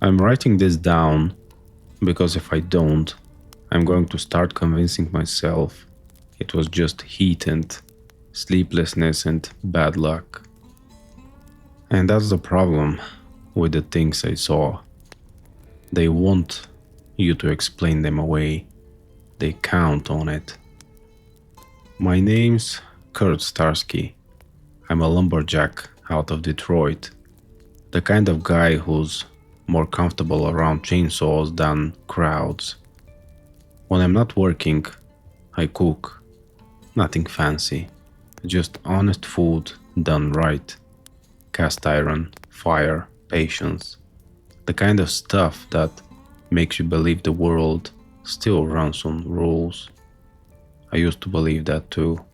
I'm writing this down because if I don't, I'm going to start convincing myself it was just heat and sleeplessness and bad luck. And that's the problem with the things I saw. They want you to explain them away. They count on it. My name's Kurt Starsky. I'm a lumberjack out of Detroit. The kind of guy who's more comfortable around chainsaws than crowds. When I'm not working, I cook. Nothing fancy. Just honest food done right. Cast iron, fire, patience. The kind of stuff that makes you believe the world still runs on rules. I used to believe that too.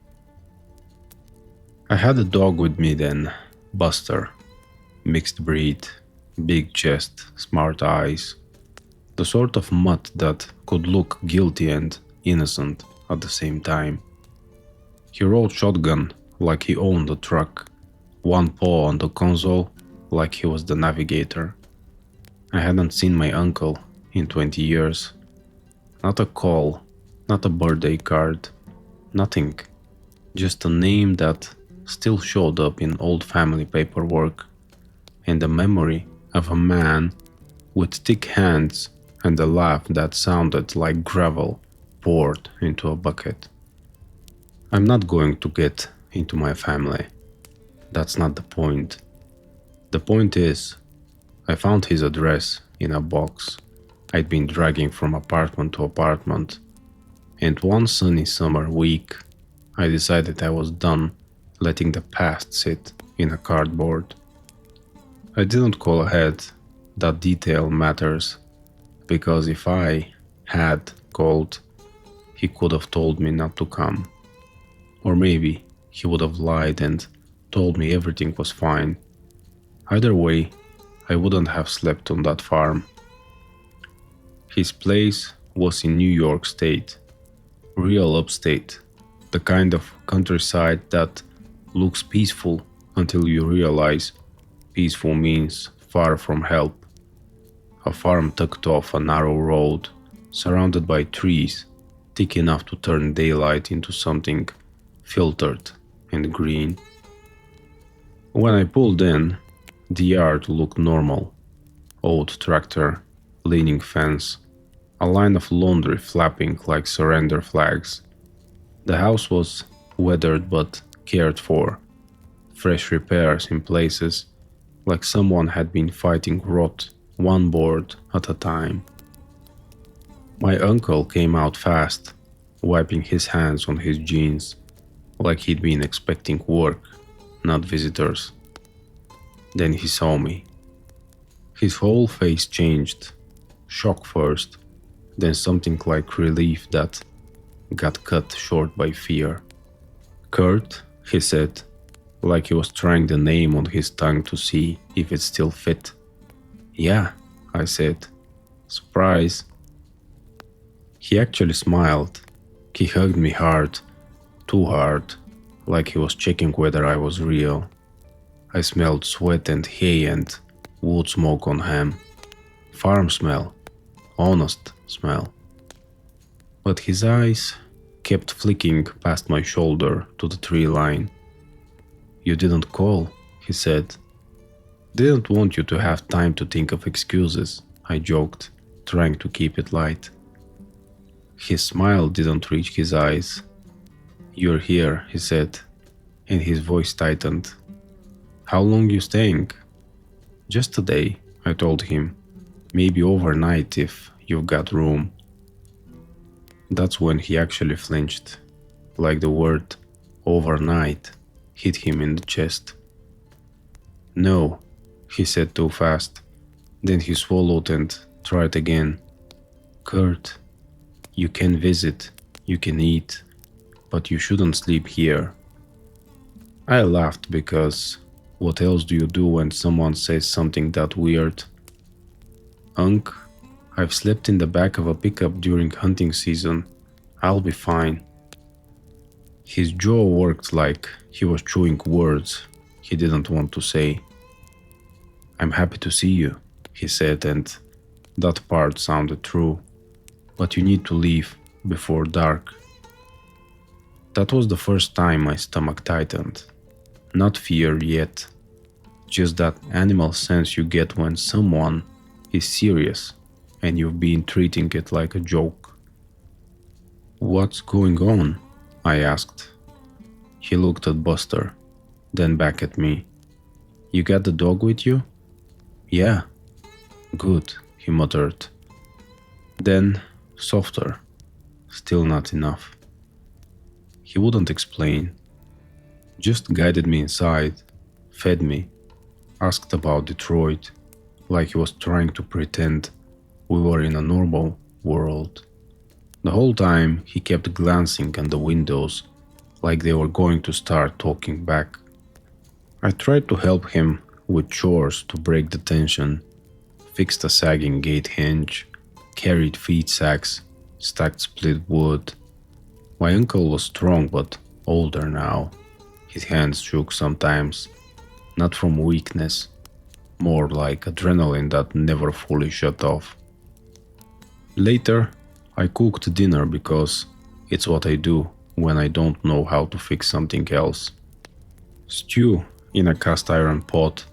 I had a dog with me then, Buster. Mixed breed, big chest, smart eyes. The sort of mutt that could look guilty and innocent at the same time. He rode shotgun like he owned a truck, one paw on the console like he was the navigator. I hadn't seen my uncle in 20 years. Not a call, not a birthday card, nothing. Just a name that still showed up in old family paperwork, and the memory of a man with thick hands and a laugh that sounded like gravel poured into a bucket. I'm not going to get into my family. That's not the point. The point is, I found his address in a box I'd been dragging from apartment to apartment, and one sunny summer week, I decided I was done letting the past sit in a cardboard. I didn't call ahead, that detail matters, because if I had called, he could have told me not to come. Or maybe he would have lied and told me everything was fine. Either way, I wouldn't have slept on that farm. His place was in New York State, real upstate, the kind of countryside that looks peaceful until you realize peaceful means far from help. A farm tucked off a narrow road, surrounded by trees, thick enough to turn daylight into something filtered and green. When I pulled in, the yard looked normal. Old tractor, leaning fence, a line of laundry flapping like surrender flags. The house was weathered but cared for, fresh repairs in places, like someone had been fighting rot one board at a time. My uncle came out fast, wiping his hands on his jeans, like he'd been expecting work, not visitors. Then he saw me. His whole face changed, shock first, then something like relief that got cut short by fear. "Kurt," he said, like he was trying the name on his tongue to see if it still fit. "Yeah," I said. "Surprise." He actually smiled. He hugged me hard, too hard, like he was checking whether I was real. I smelled sweat and hay and wood smoke on him. Farm smell. Honest smell. But his eyes kept flicking past my shoulder to the tree line. "You didn't call," he said. "Didn't want you to have time to think of excuses," I joked, trying to keep it light. His smile didn't reach his eyes. "You're here," he said, and his voice tightened. "How long you staying?" "Just a day," I told him. "Maybe overnight if you've got room." That's when he actually flinched, like the word overnight hit him in the chest. "No," he said too fast. Then he swallowed and tried again. "Kurt, you can visit, you can eat, but you shouldn't sleep here." I laughed because what else do you do when someone says something that weird? "Unc, I've slept in the back of a pickup during hunting season. I'll be fine." His jaw worked like he was chewing words he didn't want to say. "I'm happy to see you," he said, and that part sounded true. But you need to leave before dark. That was the first time my stomach tightened. Not fear yet, just that animal sense you get when someone is serious and you've been treating it like a joke. "What's going on?" I asked. He looked at Buster, then back at me. "You got the dog with you?" "Yeah." "Good," he muttered. Then, softer. Still not enough. He wouldn't explain. Just guided me inside, fed me, asked about Detroit, like he was trying to pretend we were in a normal world. The whole time he kept glancing at the windows like they were going to start talking back. I tried to help him with chores to break the tension, fixed a sagging gate hinge, carried feed sacks, stacked split wood. My uncle was strong but older now. His hands shook sometimes, not from weakness, more like adrenaline that never fully shut off. Later, I cooked dinner because it's what I do when I don't know how to fix something else. Stew in a cast iron pot,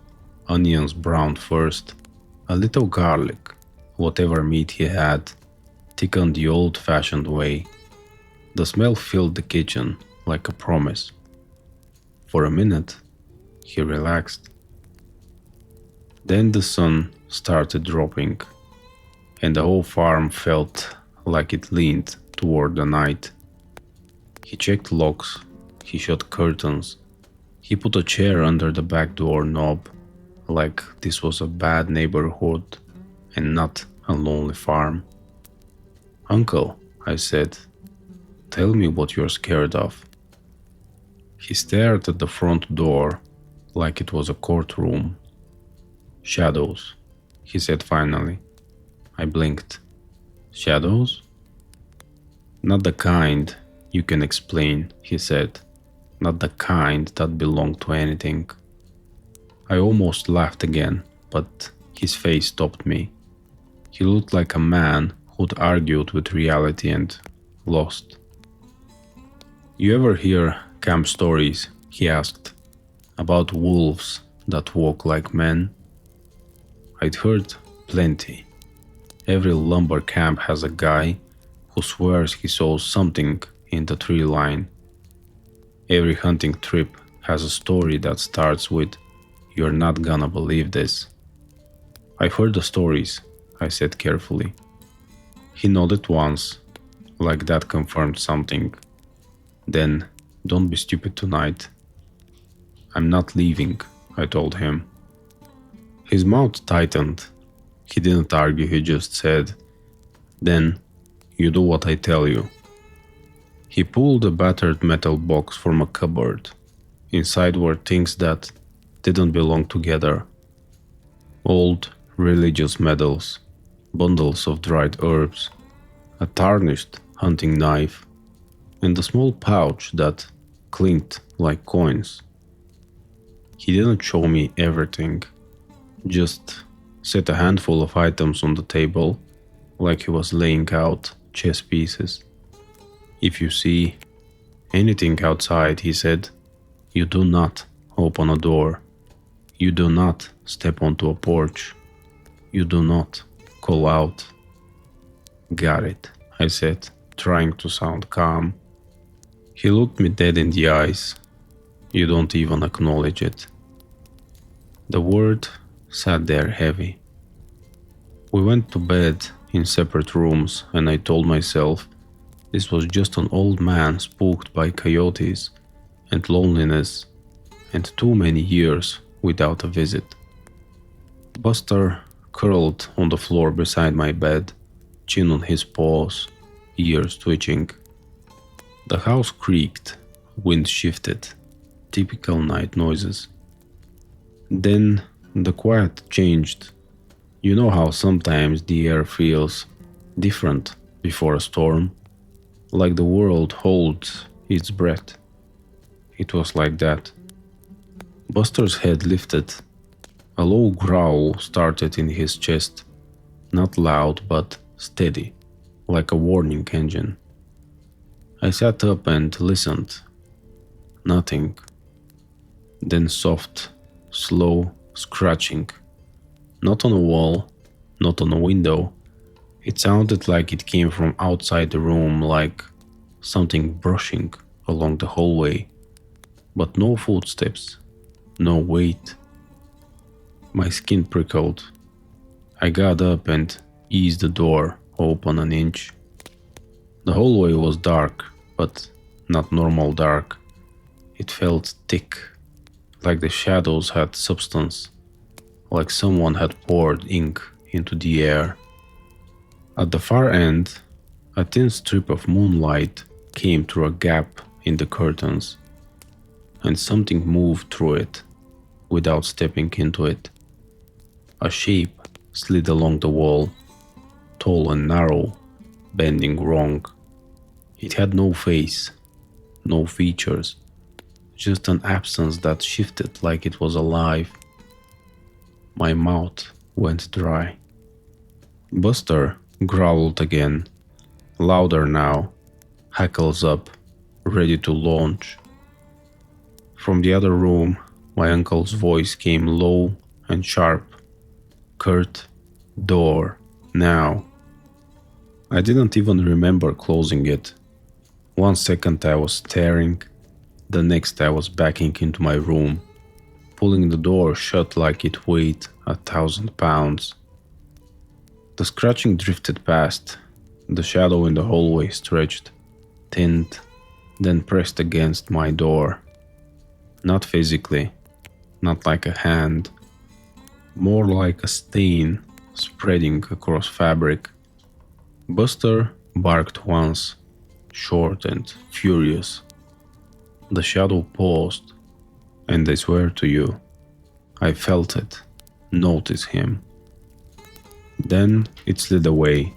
onions browned first, a little garlic, whatever meat he had, thickened the old-fashioned way. The smell filled the kitchen like a promise. For a minute, he relaxed. Then the sun started dropping, and the whole farm felt like it leaned toward the night. He checked locks, he shut curtains, he put a chair under the back door knob, like this was a bad neighborhood and not a lonely farm. "Uncle," I said, "tell me what you're scared of." He stared at the front door like it was a courtroom. "Shadows," he said finally. I blinked. "Shadows?" "Not the kind you can explain," he said. "Not the kind that belong to anything." I almost laughed again, but his face stopped me. He looked like a man who'd argued with reality and lost. "You ever hear camp stories?" he asked. "About wolves that walk like men?" I'd heard plenty. Every lumber camp has a guy who swears he saw something in the tree line. Every hunting trip has a story that starts with, "You're not gonna believe this." "I've heard the stories," I said carefully. He nodded once, like that confirmed something. Then, "Don't be stupid tonight." "I'm not leaving," I told him. His mouth tightened. He didn't argue, he just said, "Then, you do what I tell you." He pulled a battered metal box from a cupboard. Inside were things that didn't belong together. Old religious medals, bundles of dried herbs, a tarnished hunting knife, and a small pouch that clinked like coins. He didn't show me everything, just set a handful of items on the table like he was laying out chess pieces. "If you see anything outside," he said, "you do not open a door. You do not step onto a porch. You do not call out." "Got it," I said, trying to sound calm. He looked me dead in the eyes. "You don't even acknowledge it." The word sat there heavy. We went to bed in separate rooms, and I told myself this was just an old man spooked by coyotes and loneliness and too many years without a visit. Buster curled on the floor beside my bed, chin on his paws, ears twitching. The house creaked, wind shifted, typical night noises. Then the quiet changed. You know how sometimes the air feels different before a storm? Like the world holds its breath. It was like that. Buster's head lifted. A low growl started in his chest, not loud but steady, like a warning engine. I sat up and listened. Nothing. Then soft, slow scratching. Not on a wall, not on a window. It sounded like it came from outside the room, like something brushing along the hallway. But no footsteps, no weight. My skin prickled. I got up and eased the door open an inch. The hallway was dark, but not normal dark. It felt thick, like the shadows had substance, like someone had poured ink into the air. At the far end, a thin strip of moonlight came through a gap in the curtains, and something moved through it without stepping into it. A shape slid along the wall, tall and narrow, bending wrong. It had no face, no features, just an absence that shifted like it was alive. My mouth went dry. Buster growled again, louder now, hackles up, ready to launch. From the other room, my uncle's voice came low and sharp. Curt, door, now. I didn't even remember closing it. 1 second I was staring, the next I was backing into my room, pulling the door shut like it weighed 1,000 pounds. The scratching drifted past, the shadow in the hallway stretched, thinned, then pressed against my door. Not physically, not like a hand, more like a stain spreading across fabric. Buster barked once, short and furious. The shadow paused, and I swear to you, I felt it, notice him. Then it slid away,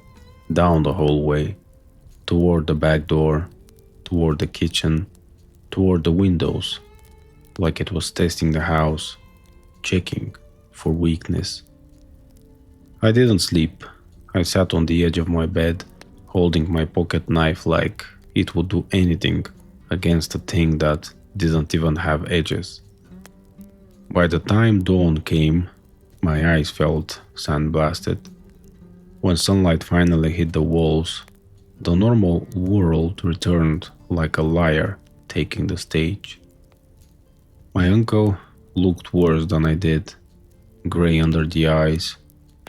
down the hallway, toward the back door, toward the kitchen, toward the windows, like it was testing the house, checking for weakness. I didn't sleep. I sat on the edge of my bed, holding my pocket knife like it would do anything against a thing that didn't even have edges. By the time dawn came, my eyes felt sandblasted. When sunlight finally hit the walls, the normal world returned like a liar taking the stage. My uncle looked worse than I did, gray under the eyes,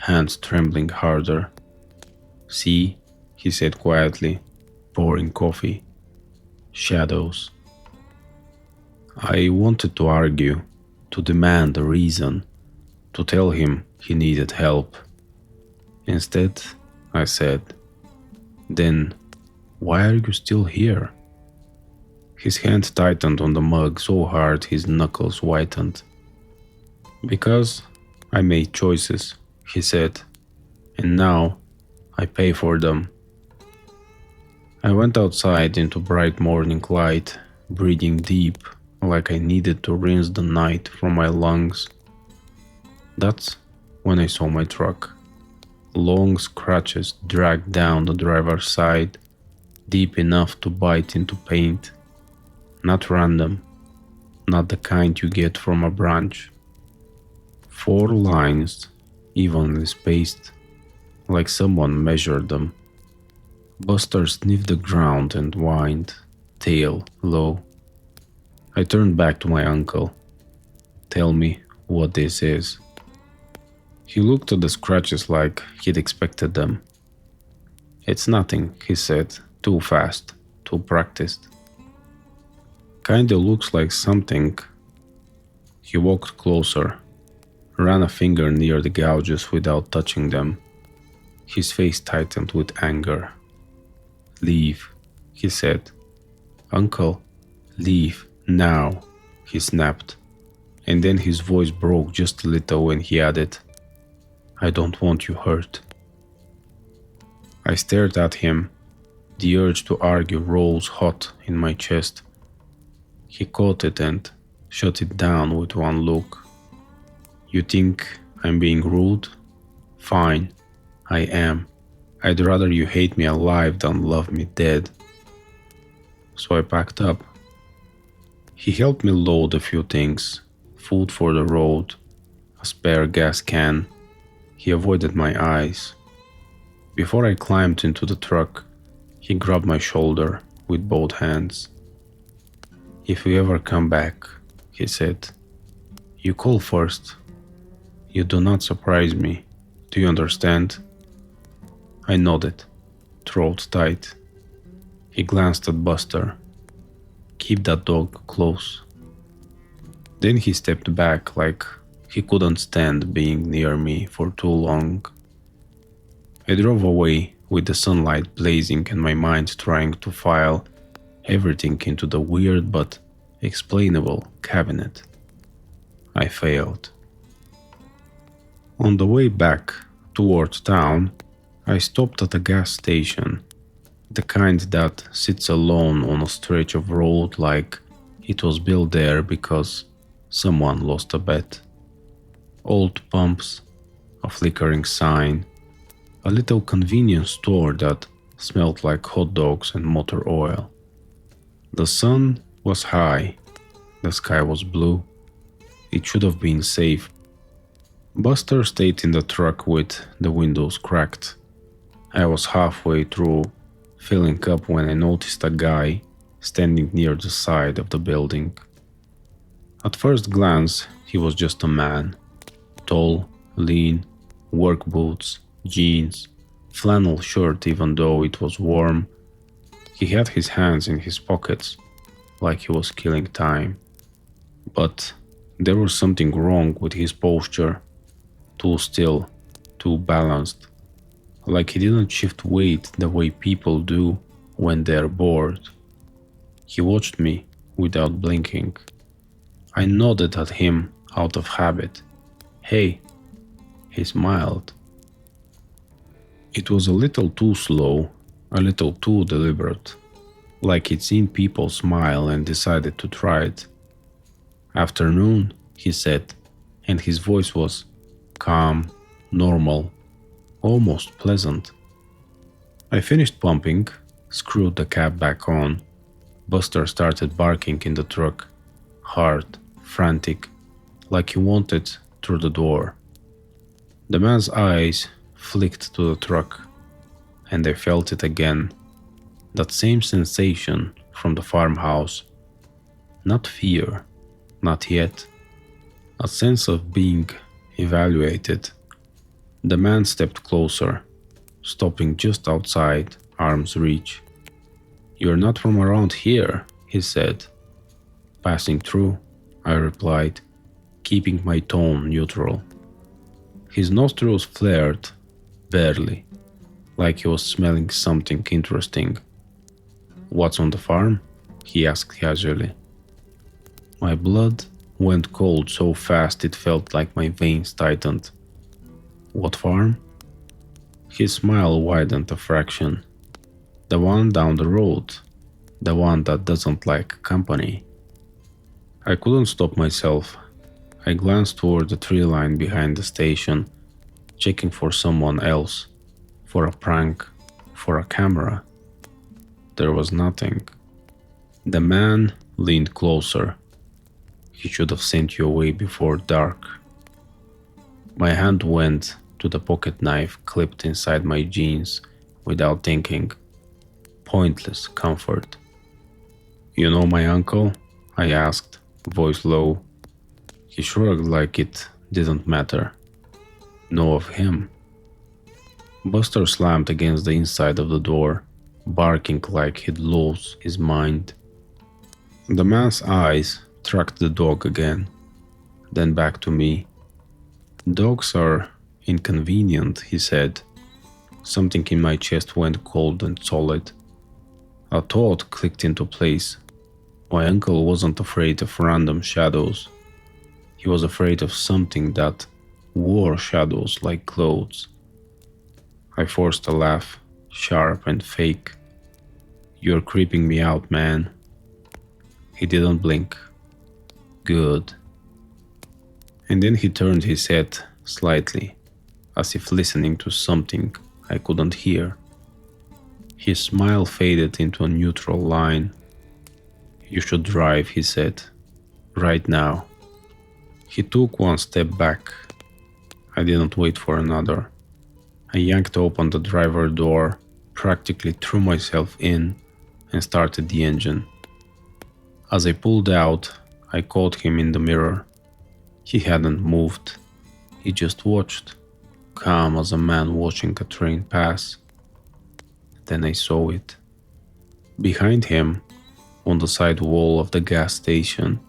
hands trembling harder. "See," he said quietly, pouring coffee. "Shadows." I wanted to argue, to demand a reason, to tell him he needed help. Instead, I said, "Then, why are you still here?" His hand tightened on the mug so hard his knuckles whitened. "Because I made choices," he said, "and now I pay for them." I went outside into bright morning light, breathing deep, like I needed to rinse the night from my lungs. That's when I saw my truck. Long scratches dragged down the driver's side, deep enough to bite into paint. Not random, not the kind you get from a branch. 4 lines, evenly spaced, like someone measured them. Buster sniffed the ground and whined, tail low. I turned back to my uncle. "Tell me what this is." He looked at the scratches like he'd expected them. "It's nothing," he said, too fast, too practiced. "Kinda looks like something." He walked closer, ran a finger near the gouges without touching them. His face tightened with anger. "Leave," he said. "Uncle, leave now," he snapped. And then his voice broke just a little when he added, "I don't want you hurt." I stared at him. The urge to argue rose hot in my chest. He caught it and shut it down with one look. You think I'm being rude? Fine, I am. I'd rather you hate me alive than love me dead. So I packed up. He helped me load a few things, food for the road, a spare gas can. He avoided my eyes. Before I climbed into the truck, he grabbed my shoulder with both hands. If you ever come back, he said, you call first. You do not surprise me. Do you understand? I nodded, throat tight. He glanced at Buster. Keep that dog close. Then he stepped back like he couldn't stand being near me for too long. I drove away with the sunlight blazing and my mind trying to file everything into the weird but explainable cabinet. I failed. On the way back toward town, I stopped at a gas station, the kind that sits alone on a stretch of road like it was built there because someone lost a bet. Old pumps, a flickering sign, a little convenience store that smelled like hot dogs and motor oil. The sun was high, the sky was blue. It should have been safe. Buster stayed in the truck with the windows cracked. I was halfway through filling up when I noticed a guy standing near the side of the building. At first glance, he was just a man. Tall, lean, work boots, jeans, flannel shirt even though it was warm. He had his hands in his pockets, like he was killing time. But there was something wrong with his posture. Too still, too balanced. Like he didn't shift weight the way people do when they're bored. He watched me without blinking. I nodded at him out of habit. Hey, he smiled. It was a little too slow, a little too deliberate, like he'd seen people smile and decided to try it. Afternoon, he said, and his voice was calm, normal, almost pleasant. I finished pumping, screwed the cap back on. Buster started barking in the truck, hard, frantic, like he wanted through the door. The man's eyes flicked to the truck, and I felt it again, that same sensation from the farmhouse. Not fear, not yet. A sense of being evaluated. The man stepped closer, stopping just outside arm's reach. You're not from around here, he said. Passing through, I replied, keeping my tone neutral. His nostrils flared, barely, like he was smelling something interesting. What's on the farm? He asked casually. My blood went cold so fast it felt like my veins tightened. What farm? His smile widened a fraction. The one down the road, the one that doesn't like company. I couldn't stop myself. I glanced toward the tree line behind the station, checking for someone else, for a prank, for a camera. There was nothing. The man leaned closer. He should have sent you away before dark. My hand went to the pocket knife clipped inside my jeans without thinking. Pointless comfort. You know my uncle? I asked, voice low. He shrugged like it didn't matter. Know of him. Buster slammed against the inside of the door, barking like he'd lose his mind. The man's eyes tracked the dog again, then back to me. Dogs are inconvenient, he said. Something in my chest went cold and solid. A thought clicked into place. My uncle wasn't afraid of random shadows. He was afraid of something that wore shadows like clothes. I forced a laugh, sharp and fake. You're creeping me out, man. He didn't blink. Good. And then he turned his head slightly, as if listening to something I couldn't hear. His smile faded into a neutral line. "You should drive," he said. "Right now." He took one step back. I didn't wait for another. I yanked open the driver door, practically threw myself in, and started the engine. As I pulled out, I caught him in the mirror. He hadn't moved. He just watched, calm as a man watching a train pass. Then I saw it. Behind him, on the side wall of the gas station,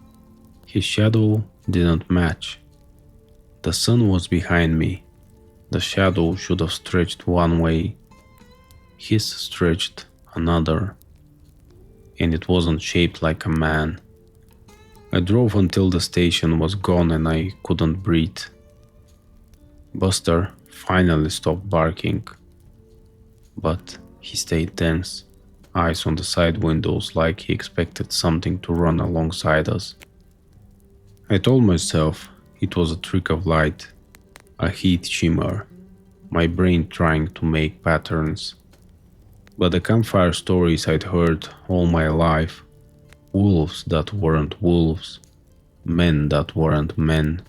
his shadow didn't match. The sun was behind me. The shadow should have stretched one way. His stretched another. And it wasn't shaped like a man. I drove until the station was gone and I couldn't breathe. Buster finally stopped barking. But he stayed tense, eyes on the side windows like he expected something to run alongside us. I told myself it was a trick of light, a heat shimmer, my brain trying to make patterns. But the campfire stories I'd heard all my life, wolves that weren't wolves, men that weren't men,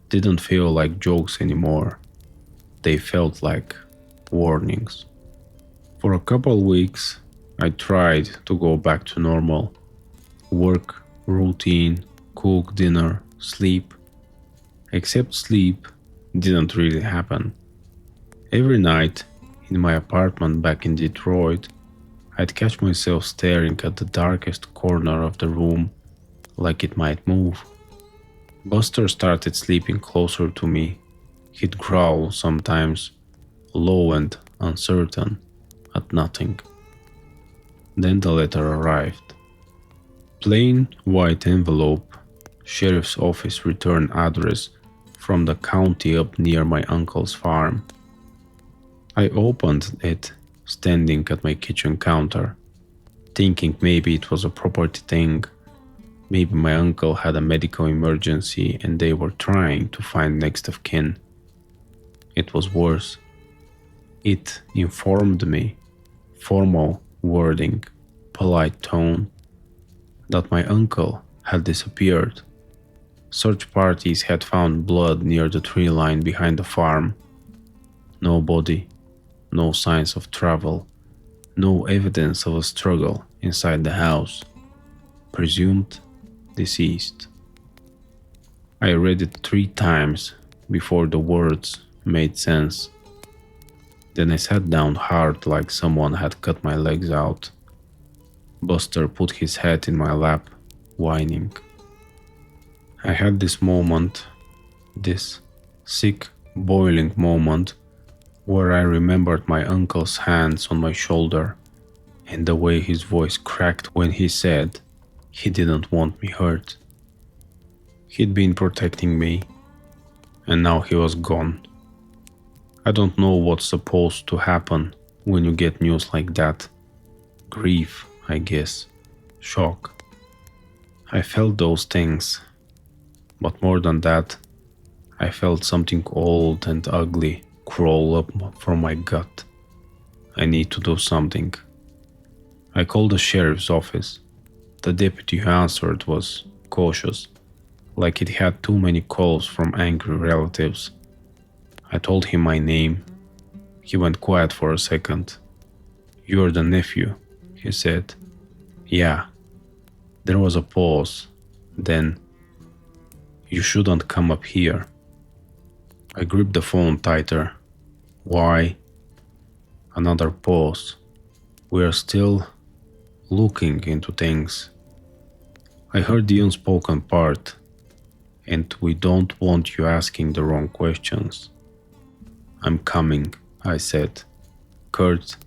didn't feel like jokes anymore. They felt like warnings. For a couple weeks, I tried to go back to normal. Work, routine, cook dinner, sleep. Except sleep didn't really happen. Every night, in my apartment back in Detroit, I'd catch myself staring at the darkest corner of the room like it might move. Buster started sleeping closer to me. He'd growl sometimes, low and uncertain, at nothing. Then the letter arrived. Plain white envelope, sheriff's office return address from the county up near my uncle's farm. I opened it, standing at my kitchen counter, thinking maybe it was a property thing. Maybe my uncle had a medical emergency and they were trying to find next of kin. It was worse. It informed me, formal wording, polite tone, that my uncle had disappeared. Search parties had found blood near the tree line behind the farm. No body, no signs of travel, no evidence of a struggle inside the house. Presumed deceased. I read it 3 times before the words made sense. Then I sat down hard like someone had cut my legs out. Buster put his head in my lap, whining. I had this moment, this sick, boiling moment, where I remembered my uncle's hands on my shoulder and the way his voice cracked when he said he didn't want me hurt. He'd been protecting me, and now he was gone. I don't know what's supposed to happen when you get news like that. Grief, I guess. Shock. I felt those things. But more than that, I felt something old and ugly crawl up from my gut. I need to do something. I called the sheriff's office. The deputy who answered was cautious, like he'd had too many calls from angry relatives. I told him my name. He went quiet for a second. "You're the nephew," he said. "Yeah." There was a pause. Then, "You shouldn't come up here." I gripped the phone tighter. "Why?" Another pause. "We're still looking into things." I heard the unspoken part. "And we don't want you asking the wrong questions." "I'm coming," I said. "Kurt,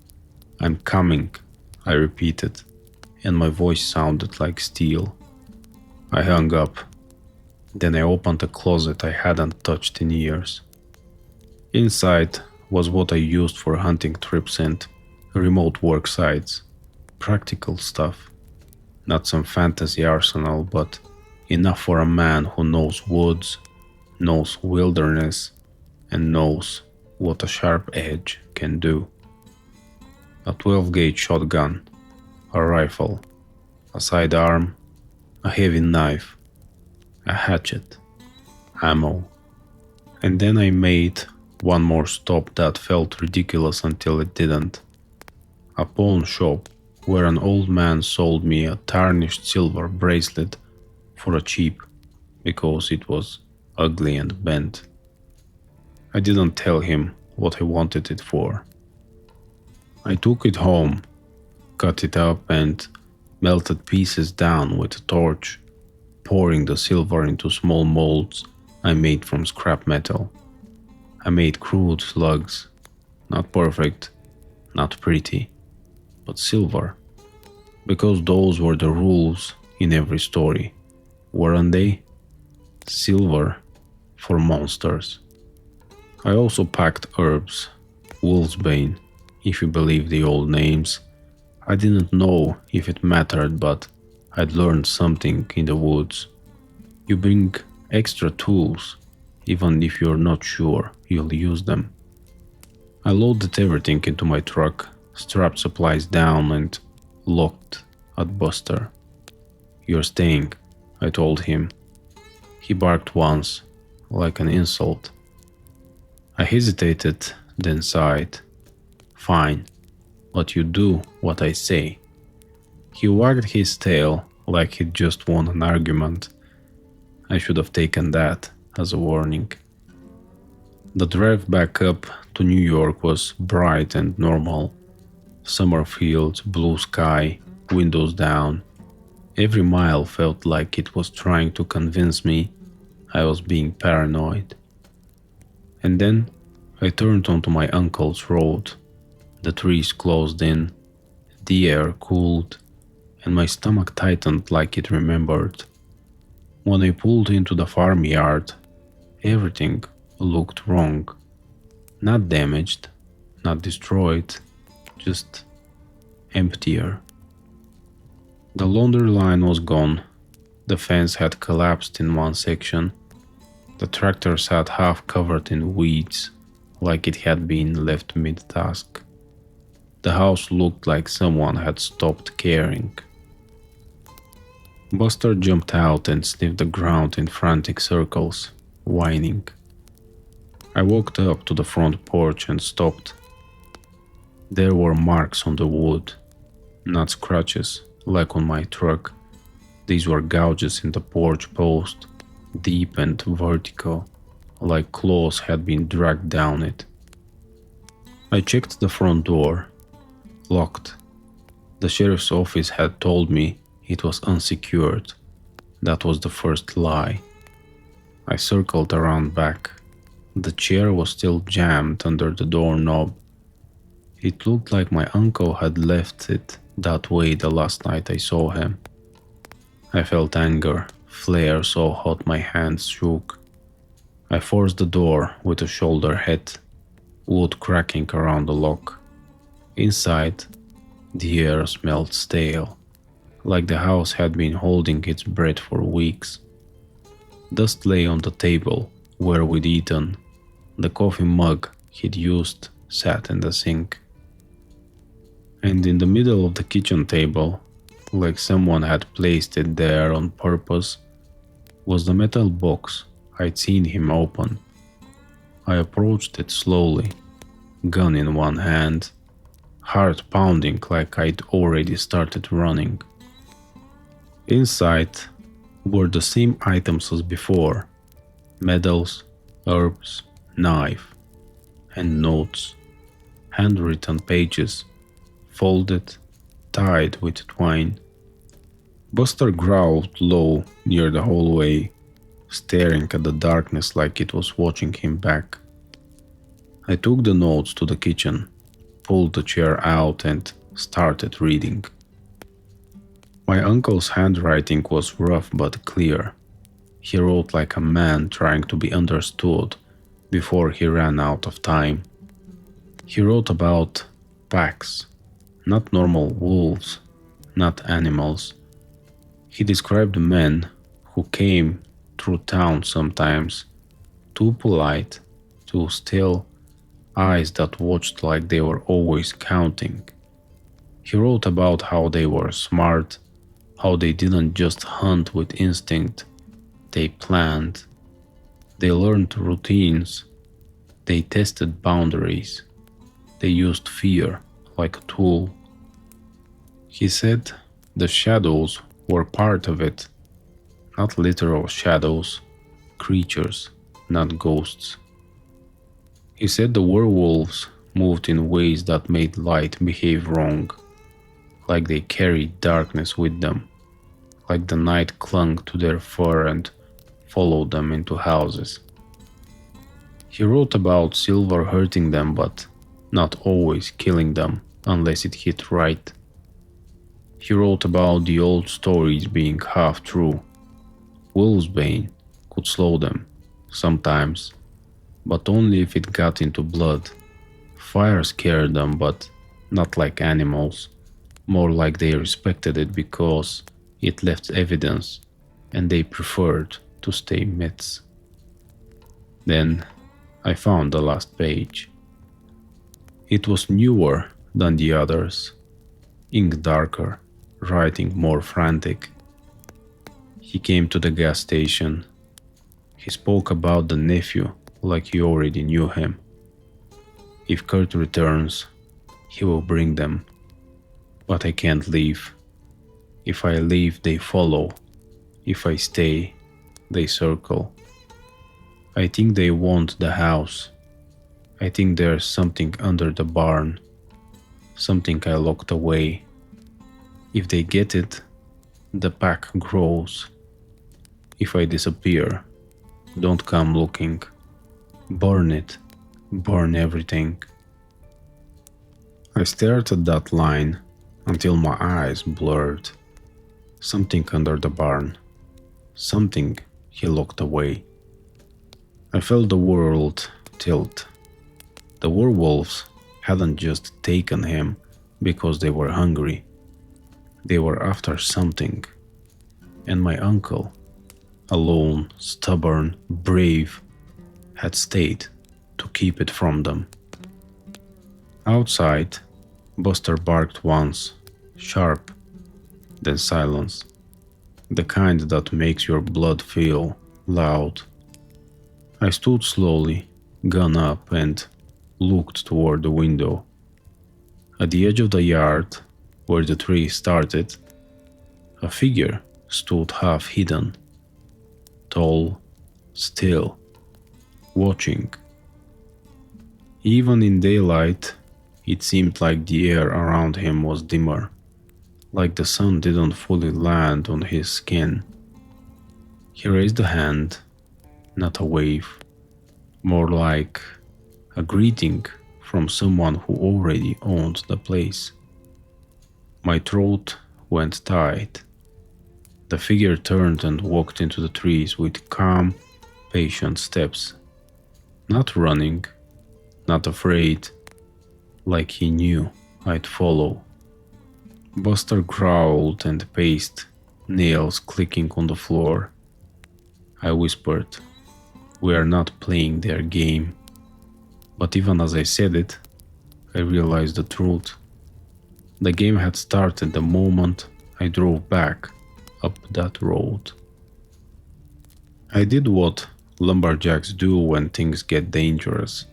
I'm coming," I repeated, and my voice sounded like steel. I hung up. Then I opened a closet I hadn't touched in years. Inside was what I used for hunting trips and remote work sites. Practical stuff. Not some fantasy arsenal, but enough for a man who knows woods, knows wilderness, and knows what a sharp edge can do. A 12-gauge shotgun, a rifle, a sidearm, a heavy knife, a hatchet, ammo. And then I made one more stop that felt ridiculous until it didn't. A pawn shop where an old man sold me a tarnished silver bracelet for a cheap because it was ugly and bent. I didn't tell him what I wanted it for. I took it home, cut it up and melted pieces down with a torch, pouring the silver into small molds I made from scrap metal. I made crude slugs, not perfect, not pretty, but silver, because those were the rules in every story, weren't they? Silver for monsters. I also packed herbs, wolfsbane, if you believe the old names. I didn't know if it mattered, but I'd learned something in the woods. You bring extra tools, even if you're not sure you'll use them. I loaded everything into my truck, strapped supplies down, and looked at Buster. "You're staying," I told him. He barked once, like an insult. I hesitated, then sighed. "Fine, but you do what I say." He wagged his tail like he'd just won an argument. I should have taken that as a warning. The drive back up to New York was bright and normal. Summer fields, blue sky, windows down. Every mile felt like it was trying to convince me I was being paranoid. And then I turned onto my uncle's road. The trees closed in, the air cooled, and my stomach tightened like it remembered. When I pulled into the farmyard, everything looked wrong. Not damaged, not destroyed, just emptier. The laundry line was gone. The fence had collapsed in one section. The tractor sat half covered in weeds, like it had been left mid-task. The house looked like someone had stopped caring. Buster jumped out and sniffed the ground in frantic circles, whining. I walked up to the front porch and stopped. There were marks on the wood, not scratches like on my truck. These were gouges in the porch post, deep and vertical, like claws had been dragged down it. I checked the front door. Locked. The sheriff's office had told me it was unsecured. That was the first lie. I circled around back. The chair was still jammed under the doorknob. It looked like my uncle had left it that way the last night I saw him. I felt anger flare so hot my hands shook. I forced the door with a shoulder hit, wood cracking around the lock. Inside, the air smelled stale, like the house had been holding its breath for weeks. Dust lay on the table where we'd eaten. The coffee mug he'd used sat in the sink. And in the middle of the kitchen table, like someone had placed it there on purpose, was the metal box I'd seen him open. I approached it slowly, gun in one hand, heart pounding like I'd already started running. Inside were the same items as before: medals, herbs, knife, and notes, handwritten pages, folded, tied with twine. Buster growled low near the hallway, staring at the darkness like it was watching him back. I took the notes to the kitchen, pulled the chair out and started reading. My uncle's handwriting was rough but clear. He wrote like a man trying to be understood before he ran out of time. He wrote about packs, not normal wolves, not animals. He described men who came through town sometimes, too polite, too still, eyes that watched like they were always counting. He wrote about how they were smart, how they didn't just hunt with instinct, they planned, they learned routines, they tested boundaries, they used fear like a tool. He said the shadows were part of it, not literal shadows, creatures, not ghosts. He said the werewolves moved in ways that made light behave wrong, like they carried darkness with them, like the night clung to their fur and followed them into houses. He wrote about silver hurting them but not always killing them unless it hit right. He wrote about the old stories being half true. Wolfsbane could slow them, sometimes, but only if it got into blood. Fire scared them, but not like animals, more like they respected it because it left evidence and they preferred to stay myths. Then I found the last page. It was newer than the others, ink darker, writing more frantic. He came to the gas station. He spoke about the nephew like he already knew him. If Kurt returns, he will bring them. But I can't leave. If I leave, they follow. If I stay, they circle. I think they want the house. I think there's something under the barn. Something I locked away. If they get it, the pack grows. If I disappear, don't come looking. Burn it. Burn everything. I stared at that line until my eyes blurred. Something under the barn. Something he locked away. I felt the world tilt. The werewolves hadn't just taken him because they were hungry. They were after something. And my uncle, alone, stubborn, brave, had stayed to keep it from them. Outside, Buster barked once, sharp, then silence. The kind that makes your blood feel loud. I stood slowly, gun up, and looked toward the window. At the edge of the yard, where the tree started, a figure stood half hidden, tall, still, watching. Even in daylight, it seemed like the air around him was dimmer, like the sun didn't fully land on his skin. He raised a hand, not a wave, more like a greeting from someone who already owned the place. My throat went tight. The figure turned and walked into the trees with calm, patient steps. Not running, not afraid, like he knew I'd follow. Buster growled and paced, nails clicking on the floor. I whispered, "We are not playing their game." But even as I said it, I realized the truth. The game had started the moment I drove back up that road. I did what lumberjacks do when things get dangerous.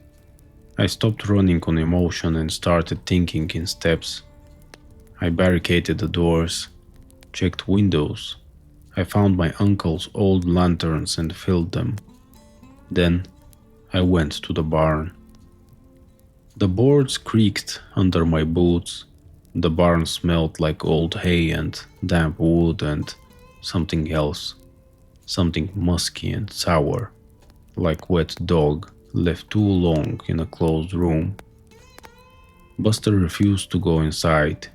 I stopped running on emotion and started thinking in steps. I barricaded the doors, checked windows. I found my uncle's old lanterns and filled them. Then I went to the barn. The boards creaked under my boots. The barn smelled like old hay and damp wood and something else. Something musky and sour, like wet dog left too long in a closed room. Buster refused to go inside.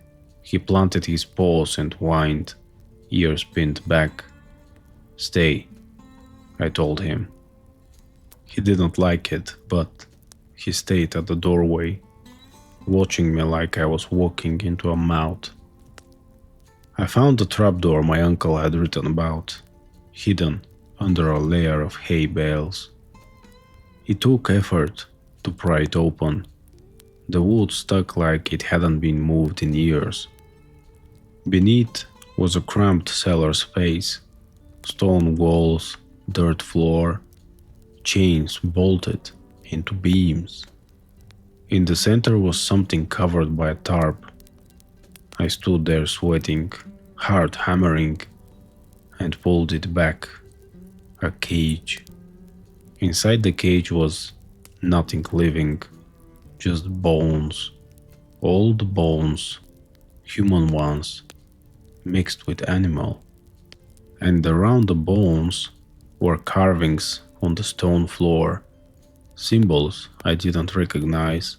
He planted his paws and whined, ears pinned back. "Stay," I told him. He didn't like it, but he stayed at the doorway, watching me like I was walking into a mouth. I found the trapdoor my uncle had written about, hidden under a layer of hay bales. It took effort to pry it open. The wood stuck like it hadn't been moved in years. Beneath was a cramped cellar space, stone walls, dirt floor, chains bolted into beams. In the center was something covered by a tarp. I stood there sweating, heart hammering, and pulled it back. A cage. Inside the cage was nothing living, just bones. Old bones, human ones, mixed with animal. And around the bones were carvings on the stone floor, symbols I didn't recognize,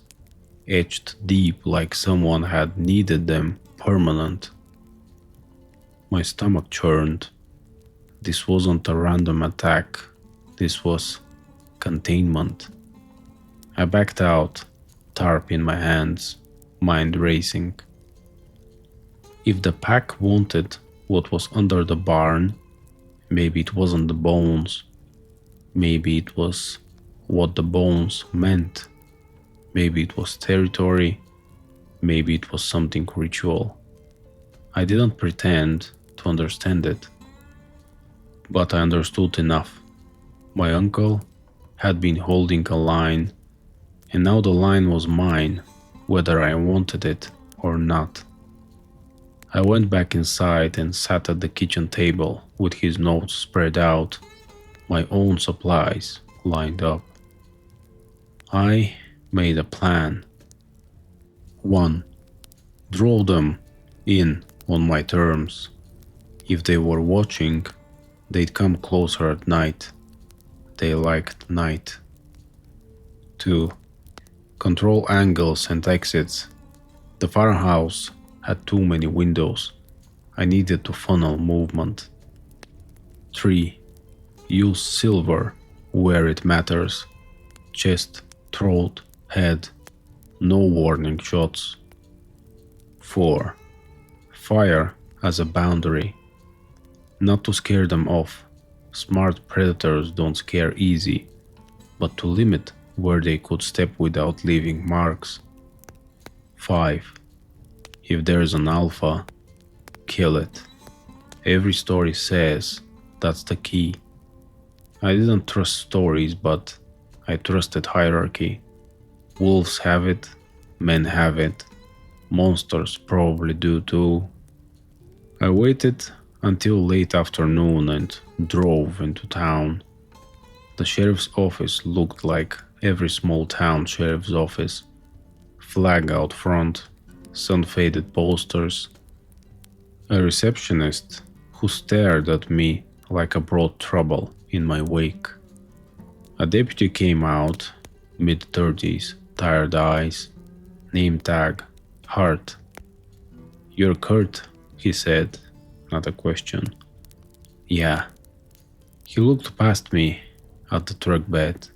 etched deep like someone had kneaded them permanent. My stomach churned. This wasn't a random attack, this was containment. I backed out, tarp in my hands, mind racing. If the pack wanted what was under the barn, maybe it wasn't the bones. Maybe it was what the bones meant. Maybe it was territory. Maybe it was something ritual. I didn't pretend to understand it, but I understood enough. My uncle had been holding a line, and now the line was mine, whether I wanted it or not. I went back inside and sat at the kitchen table with his notes spread out, my own supplies lined up. I made a plan. 1. Draw them in on my terms. If they were watching, they'd come closer at night. They liked night. 2. Control angles and exits. The farmhouse had too many windows. I needed to funnel movement. 3. Use silver where it matters. Chest, throat, head. No warning shots. 4. Fire as a boundary. Not to scare them off. Smart predators don't scare easy, but to limit where they could step without leaving marks. 5. If there's an alpha, kill it. Every story says that's the key. I didn't trust stories, but I trusted hierarchy. Wolves have it, men have it, monsters probably do too. I waited until late afternoon and drove into town. The sheriff's office looked like every small town sheriff's office. Flag out front, sun-faded posters. A receptionist who stared at me like I brought trouble in my wake. A deputy came out, mid-30s, tired eyes, name tag, heart. "You're Kurt," he said, not a question. "Yeah." He looked past me at the truck bed.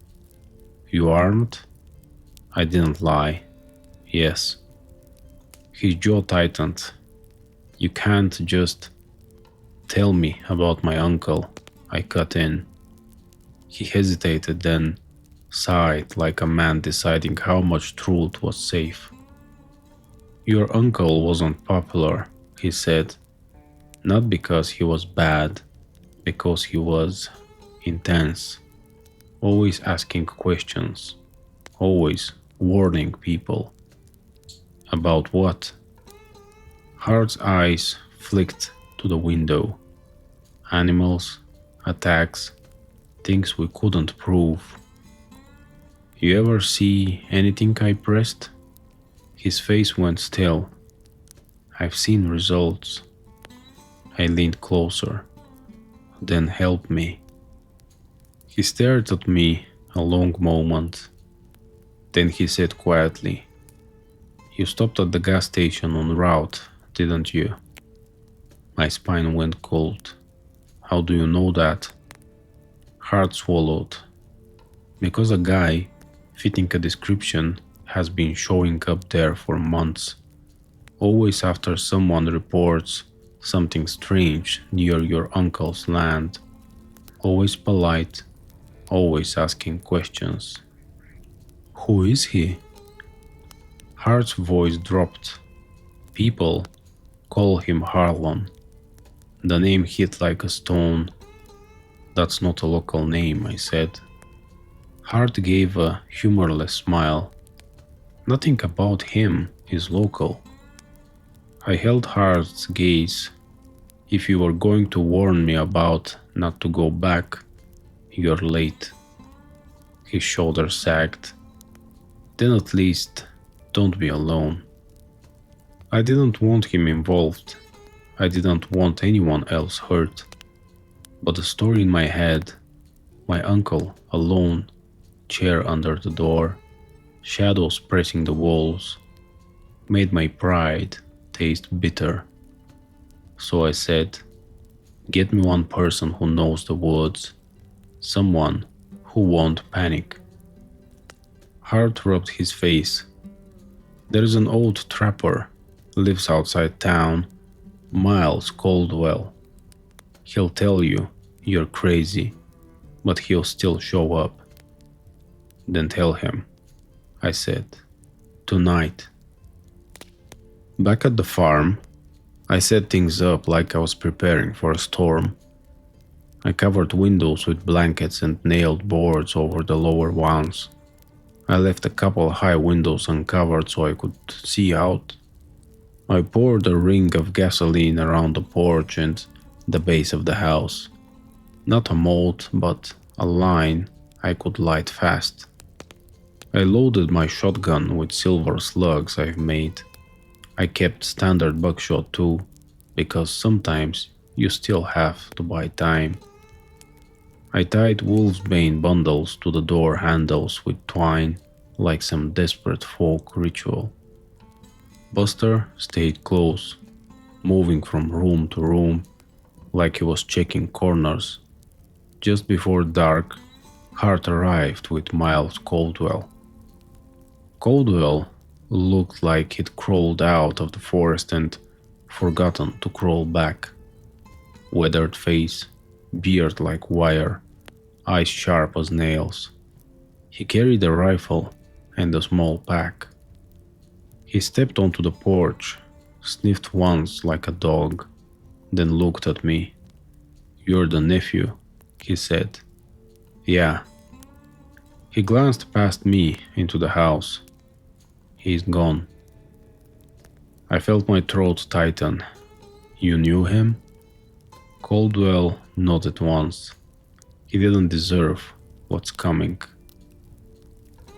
"You armed?" I didn't lie. "Yes." His jaw tightened. "You can't just..." "Tell me about my uncle," I cut in. He hesitated, then sighed like a man deciding how much truth was safe. "Your uncle wasn't popular," he said. "Not because he was bad, because he was intense. Always asking questions, always warning people." "About what?" Hart's eyes flicked to the window. "Animals, attacks, things we couldn't prove." "You ever see anything I pressed?" His face went still. "I've seen results." I leaned closer. "Then help me." He stared at me a long moment. Then he said quietly, "You stopped at the gas station en route, didn't you?" My spine went cold. "How do you know that?" Hart swallowed. "Because a guy fitting a description has been showing up there for months. Always after someone reports something strange near your uncle's land. Always polite, always asking questions. Who is he? Hart's voice dropped. People call him Harlon. The name hit like a stone. That's not a local name, I said. Hart gave a humorless smile. Nothing about him is local. I held Hart's gaze. If you were going to warn me about not to go back, you're late. His shoulders sagged. Then at least, don't be alone. I didn't want him involved. I didn't want anyone else hurt. But the story in my head, my uncle alone, chair under the door, shadows pressing the walls, made my pride taste bitter. So I said, get me one person who knows the woods, someone who won't panic. Hart rubbed his face. There is an old trapper, lives outside town, Miles Caldwell. He'll tell you you're crazy, but he'll still show up. Then tell him, I said, tonight. Back at the farm, I set things up like I was preparing for a storm. I covered windows with blankets and nailed boards over the lower ones. I left a couple high windows uncovered so I could see out. I poured a ring of gasoline around the porch and the base of the house. Not a moat, but a line I could light fast. I loaded my shotgun with silver slugs I've made. I kept standard buckshot too, because sometimes you still have to buy time. I tied wolfsbane bundles to the door handles with twine, like some desperate folk ritual. Buster stayed close, moving from room to room, like he was checking corners. Just before dark, Hart arrived with Miles Caldwell. Caldwell looked like he'd crawled out of the forest and forgotten to crawl back. Weathered face, beard like wire, eyes sharp as nails. He carried a rifle and a small pack. He stepped onto the porch, sniffed once like a dog, then looked at me. You're the nephew, he said. Yeah. He glanced past me into the house. He's gone. I felt my throat tighten. You knew him? Caldwell nodded once. He didn't deserve what's coming.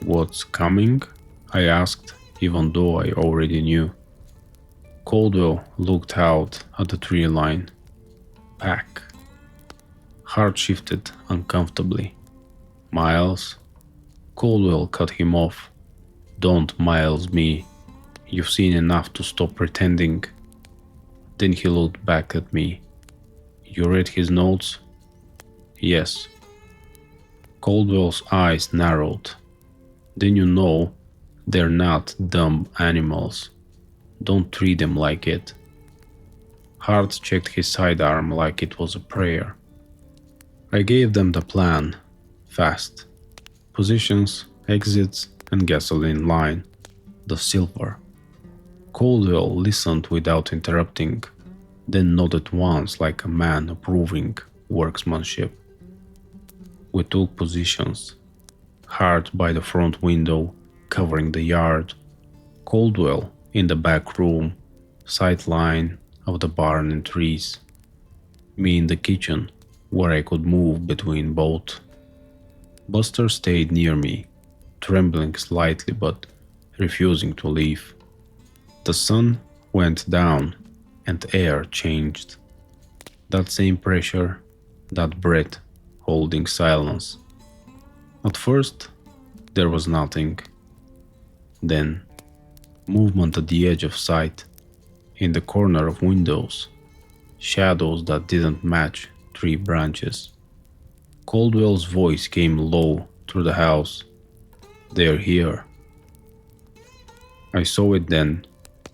What's coming? I asked, even though I already knew. Caldwell looked out at the tree line. Pack. Heart shifted uncomfortably. Miles? Caldwell cut him off. Don't Miles me. You've seen enough to stop pretending. Then he looked back at me. You read his notes? Yes. Caldwell's eyes narrowed. Then you know they're not dumb animals. Don't treat them like it. Hart checked his sidearm like it was a prayer. I gave them the plan, fast. Positions, exits, and gasoline line. The silver. Caldwell listened without interrupting, then nodded once like a man approving workmanship. We took positions. Hart by the front window, covering the yard. Caldwell in the back room, sight line of the barn and trees. Me in the kitchen, where I could move between both. Buster stayed near me, trembling slightly but refusing to leave. The sun went down and air changed. That same pressure, that breath holding silence. At first, there was nothing. Then, movement at the edge of sight, in the corner of windows, shadows that didn't match tree branches. Caldwell's voice came low through the house. They're here. I saw it then,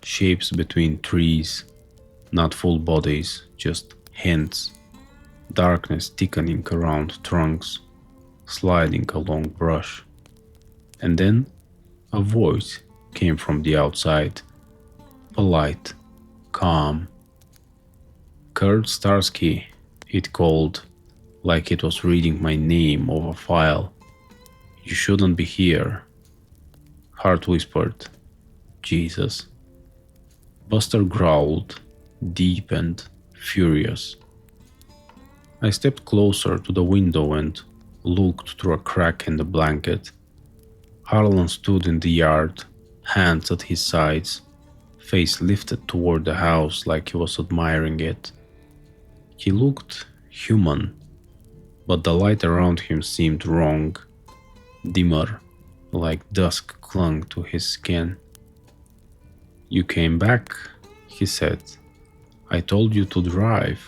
shapes between trees, not full bodies, just hands, darkness thickening around trunks, sliding along brush. And then A voice came from the outside, polite, calm. "Kurt Starsky," it called, like it was reading my name off a file. "You shouldn't be here." Hart whispered, "Jesus." Buster growled, deep and furious. I stepped closer to the window and looked through a crack in the blanket. Harlan stood in the yard, hands at his sides, face lifted toward the house like he was admiring it. He looked human, but the light around him seemed wrong, dimmer, like dusk clung to his skin. "You came back," he said. "I told you to drive."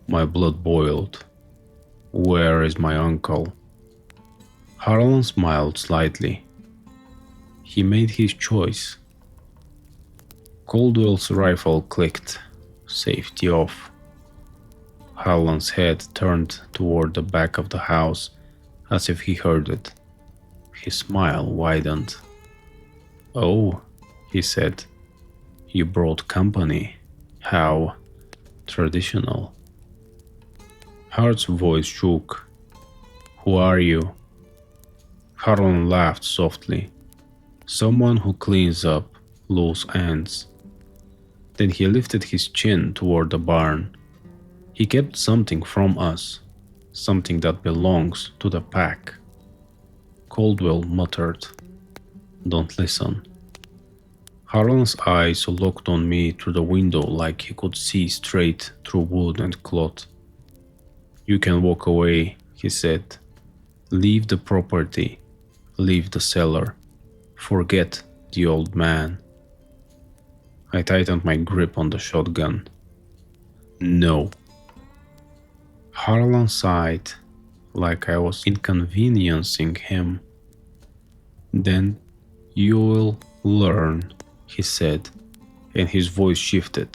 My blood boiled. "Where is my uncle?" Harlan smiled slightly. "He made his choice." Caldwell's rifle clicked. Safety off. Harlan's head turned toward the back of the house as if he heard it. His smile widened. "Oh," he said, "you brought company. How traditional." Hart's voice shook. "Who are you?" Harlan laughed softly. "Someone who cleans up loose ends." Then he lifted his chin toward the barn. "He kept something from us, something that belongs to the pack." Caldwell muttered, "Don't listen." Harlan's eyes looked on me through the window like he could see straight through wood and cloth. "You can walk away," he said. "Leave the property. Leave the cellar. Forget the old man." I tightened my grip on the shotgun. "No." Harlan sighed, like I was inconveniencing him. "Then you will learn," he said, and his voice shifted,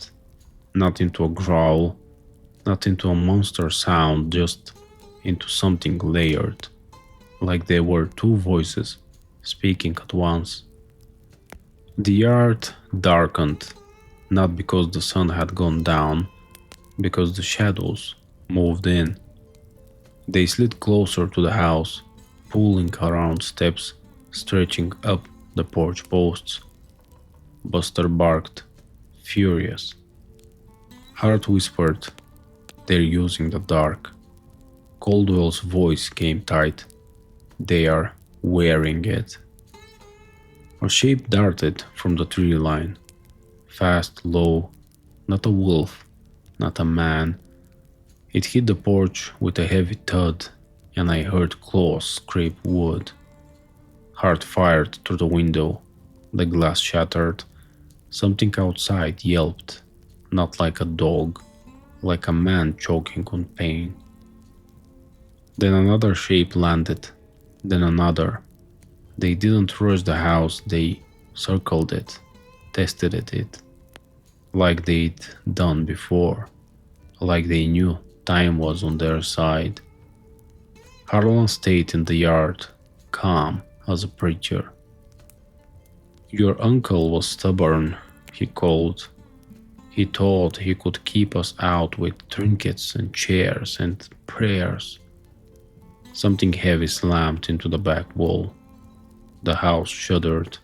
not into a growl, not into a monster sound, just into something layered, like there were two voices speaking at once. The yard darkened, not because the sun had gone down, because the shadows moved in. They slid closer to the house, pulling around steps, stretching up the porch posts. Buster barked, furious. Hart whispered, "They're using the dark." Caldwell's voice came tight. "They are wearing it." A shape darted from the tree line. Fast, low, not a wolf, not a man. It hit the porch with a heavy thud, and I heard claws scrape wood. Hart fired through the window. The glass shattered. Something outside yelped, not like a dog, like a man choking on pain. Then another shape landed, then another. They didn't rush the house, they circled it, tested it, like they'd done before, like they knew time was on their side. Harlan stayed in the yard, calm as a preacher. "Your uncle was stubborn," he called. "He thought he could keep us out with trinkets and chairs and prayers." Something heavy slammed into the back wall. The house shuddered.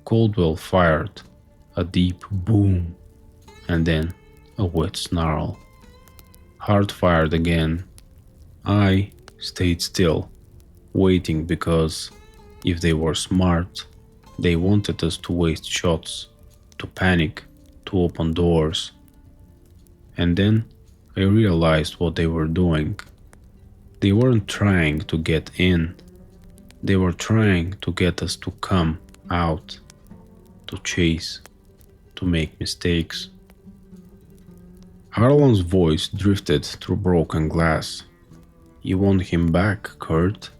Caldwell fired, a deep boom, and then a wet snarl. Hart fired again. I stayed still, waiting because, if they were smart, they wanted us to waste shots, to panic, to open doors. And then I realized what they were doing. They weren't trying to get in. They were trying to get us to come out, to chase, to make mistakes. Harlan's voice drifted through broken glass. "You want him back, Kurt?"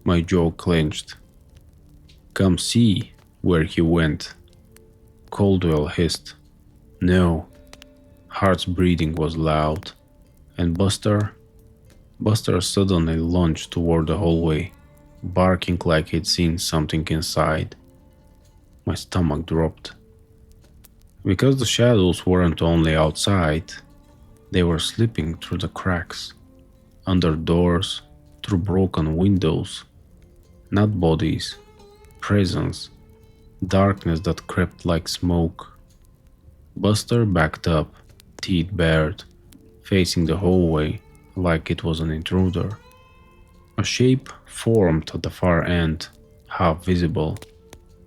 My jaw clenched. "Come see where he went." Caldwell hissed. "No." Hart's breathing was loud, and Buster suddenly lunged toward the hallway, barking like he'd seen something inside. My stomach dropped. Because the shadows weren't only outside, they were slipping through the cracks, under doors, through broken windows. Not bodies, presence, darkness that crept like smoke. Buster backed up, teeth bared, facing the hallway like it was an intruder. A shape formed at the far end, half visible,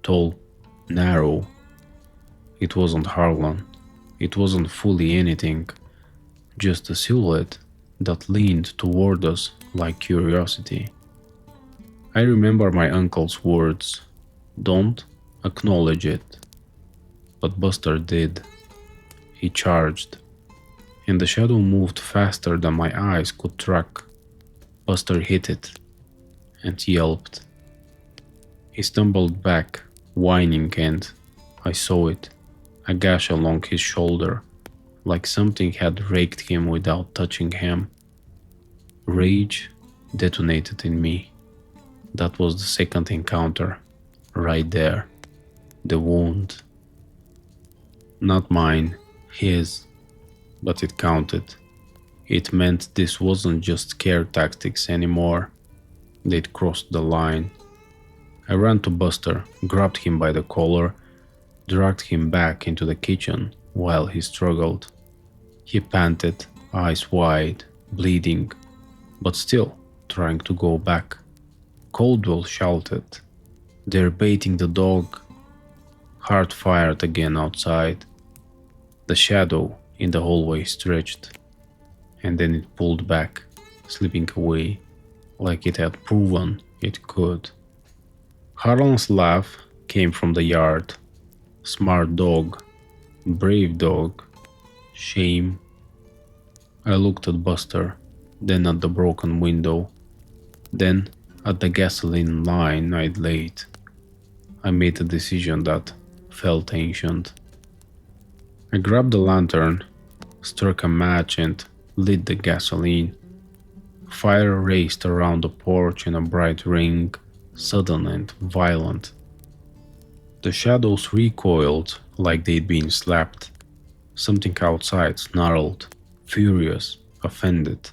tall, narrow. It wasn't Harlan. It wasn't fully anything, just a silhouette that leaned toward us like curiosity. I remember my uncle's words, "Don't acknowledge it." But Buster did. He charged, and the shadow moved faster than my eyes could track. Buster hit it and yelped. He stumbled back, whining, and I saw it, a gash along his shoulder, like something had raked him without touching him. Rage detonated in me. That was the second encounter, right there. The wound. Not mine, his, but it counted. It meant this wasn't just scare tactics anymore. They'd crossed the line. I ran to Buster, grabbed him by the collar, dragged him back into the kitchen while he struggled. He panted, eyes wide, bleeding, but still trying to go back. Caldwell shouted, "They're baiting the dog." Hart fired again outside. The shadow in the hallway stretched, and then it pulled back, slipping away, like it had proven it could. Harlan's laugh came from the yard. Smart dog, brave dog, shame. I looked at Buster, then at the broken window, then at the gasoline line I'd laid. I made a decision that felt ancient. I grabbed the lantern, struck a match and lit the gasoline. Fire raced around the porch in a bright ring, sudden and violent. The shadows recoiled like they'd been slapped. Something outside snarled, furious, offended.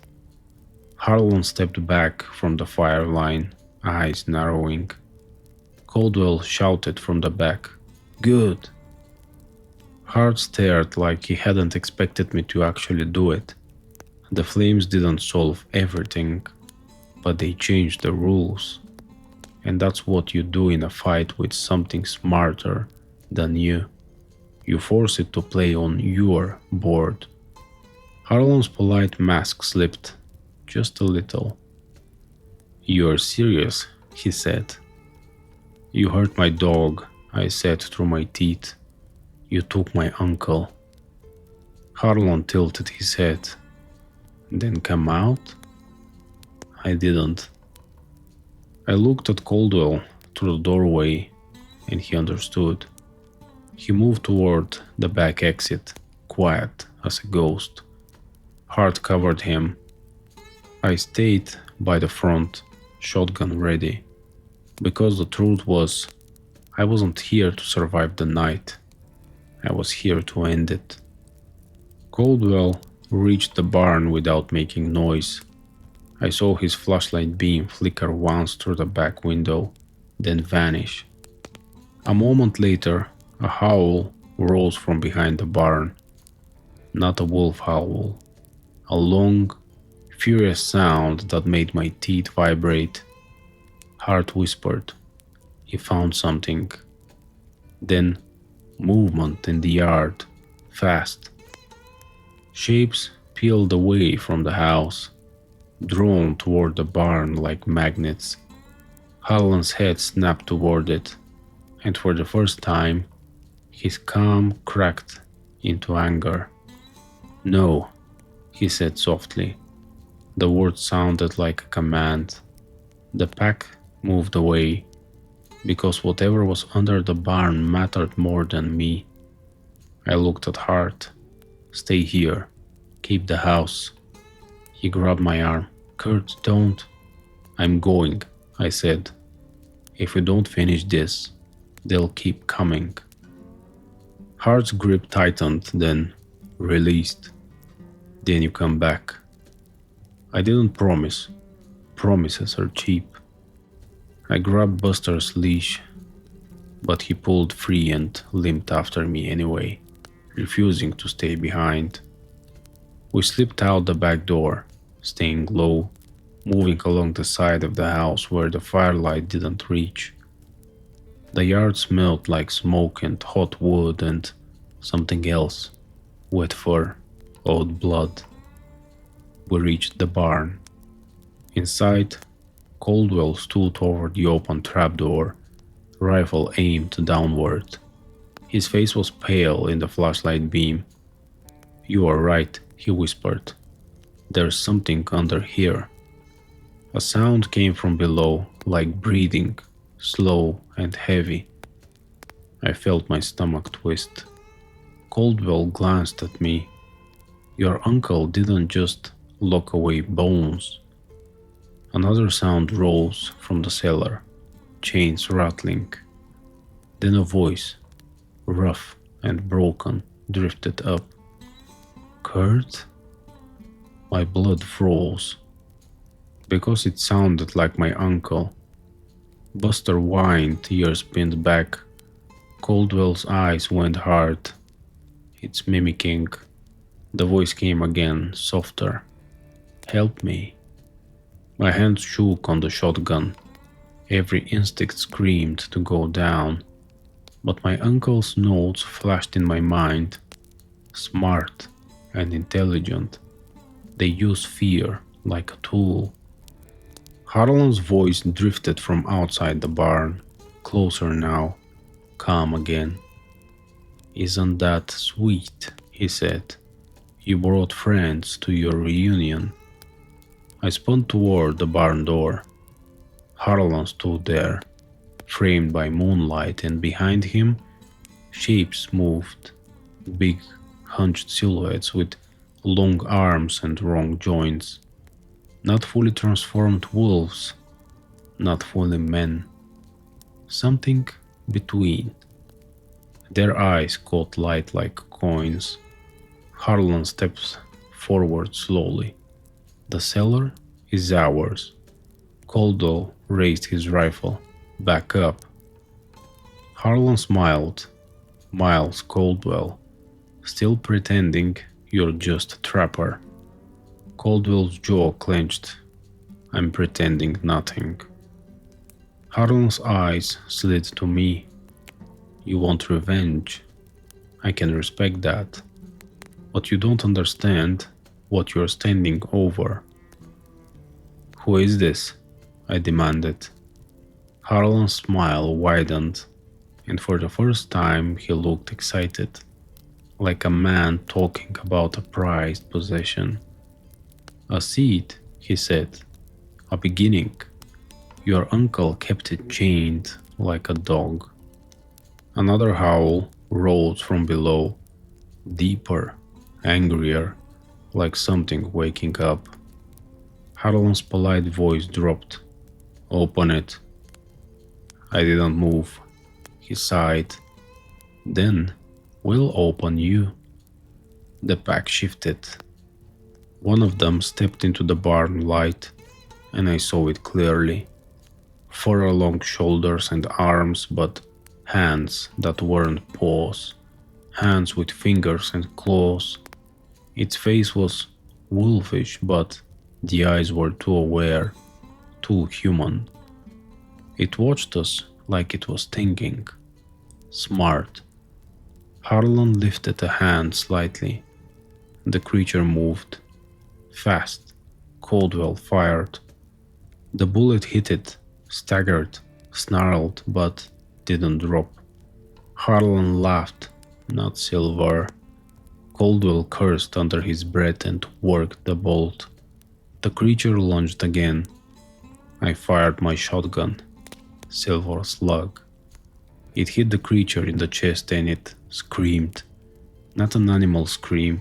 Harlan stepped back from the fire line, eyes narrowing. Caldwell shouted from the back, "Good!" Hart stared like he hadn't expected me to actually do it. The flames didn't solve everything, but they changed the rules. And that's what you do in a fight with something smarter than you. You force it to play on your board. Harlan's polite mask slipped, just a little. "You're serious," he said. "You hurt my dog," I said through my teeth. "You took my uncle." Harlan tilted his head. "Then come out?" I didn't. I looked at Caldwell through the doorway, and he understood. He moved toward the back exit, quiet as a ghost. Hart covered him. I stayed by the front, shotgun ready, because the truth was, I wasn't here to survive the night. I was here to end it. Caldwell reached the barn without making noise. I saw his flashlight beam flicker once through the back window, then vanish. A moment later, a howl rose from behind the barn. Not a wolf howl. A long, furious sound that made my teeth vibrate. Hart whispered, "He found something." Then, movement in the yard, fast. Shapes peeled away from the house, drawn toward the barn like magnets. Harlan's head snapped toward it, and for the first time, his calm cracked into anger. "No," he said softly. The word sounded like a command. The pack moved away, because whatever was under the barn mattered more than me. I looked at Hart. "Stay here. Keep the house." He grabbed my arm. "Kurt, don't." "I'm going. I said. If we don't finish this, they'll keep coming. Hart's grip tightened, then released. Then you come back. I didn't promise. Promises are cheap. I grabbed Buster's leash, but he pulled free and limped after me anyway, refusing to stay behind. We slipped out the back door, staying low, moving along the side of the house where the firelight didn't reach. The yard smelled like smoke and hot wood and something else, wet fur, old blood. We reached the barn. Inside, Caldwell stood over the open trapdoor, rifle aimed downward. His face was pale in the flashlight beam. "You are right," he whispered. "There's something under here." A sound came from below, like breathing, slow and heavy. I felt my stomach twist. Caldwell glanced at me. "Your uncle didn't just lock away bones." Another sound rose from the cellar, chains rattling. Then a voice, rough and broken, drifted up. "Kurt?" My blood froze, because it sounded like my uncle. Buster whined, ears pinned back. Caldwell's eyes went hard. "It's mimicking." The voice came again, softer. "Help me." My hands shook on the shotgun. Every instinct screamed to go down. But my uncle's notes flashed in my mind. Smart and intelligent. They use fear like a tool. Harlan's voice drifted from outside the barn, closer now, calm again. "Isn't that sweet?" he said. "You brought friends to your reunion." I spun toward the barn door. Harlan stood there, framed by moonlight, and behind him, shapes moved, big, hunched silhouettes with long arms and wrong joints. Not fully transformed wolves, not fully men. Something between. Their eyes caught light like coins. Harlan steps forward slowly. "The cellar is ours." Caldwell raised his rifle. "Back up." Harlan smiled. "Miles Caldwell. Still pretending you're just a trapper." Caldwell's jaw clenched. "I'm pretending nothing." Harlan's eyes slid to me. "You want revenge. I can respect that. But you don't understand what you're standing over." "Who is this?" I demanded. Harlan's smile widened, and for the first time he looked excited, like a man talking about a prized possession. "A seed," he said. "A beginning. Your uncle kept it chained like a dog." Another howl rose from below, deeper, angrier, like something waking up. Harlan's polite voice dropped. "Open it." I didn't move. He sighed. "Then we'll open you." The pack shifted. One of them stepped into the barn light, and I saw it clearly. Fur along shoulders and arms, but hands that weren't paws. Hands with fingers and claws. Its face was wolfish, but the eyes were too aware, too human. It watched us like it was thinking. Smart. Harlan lifted a hand slightly. The creature moved. Fast. Caldwell fired. The bullet hit it, staggered, snarled, but didn't drop. Harlan laughed. "Not silver." Caldwell cursed under his breath and worked the bolt. The creature lunged again. I fired my shotgun. Silver slug. It hit the creature in the chest and it screamed. Not an animal scream,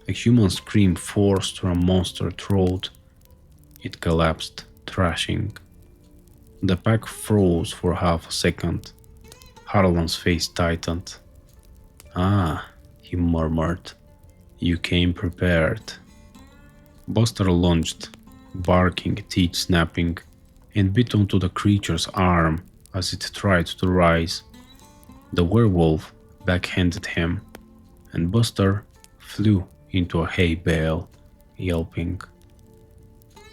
a human scream forced through a monster throat. It collapsed, thrashing. The pack froze for half a second. Harlan's face tightened. "Ah," he murmured. "You came prepared." Buster lunged, barking, teeth snapping, and bit onto the creature's arm as it tried to rise. The werewolf backhanded him, and Buster flew into a hay bale, yelping.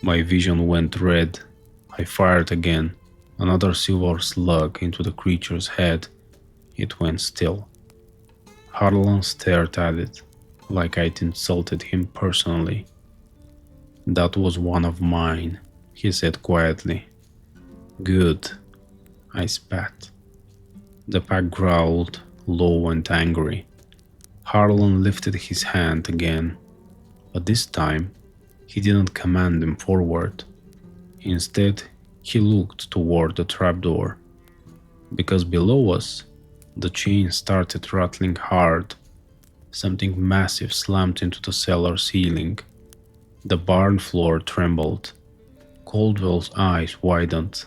My vision went red. I fired again, another silver slug into the creature's head. It went still. Harlan stared at it, like I'd insulted him personally. "That was one of mine," he said quietly. "Good," I spat. The pack growled, low and angry. Harlan lifted his hand again, but this time he didn't command them forward. Instead, he looked toward the trapdoor. Because below us, the chain started rattling hard. Something massive slammed into the cellar ceiling. The barn floor trembled. Caldwell's eyes widened.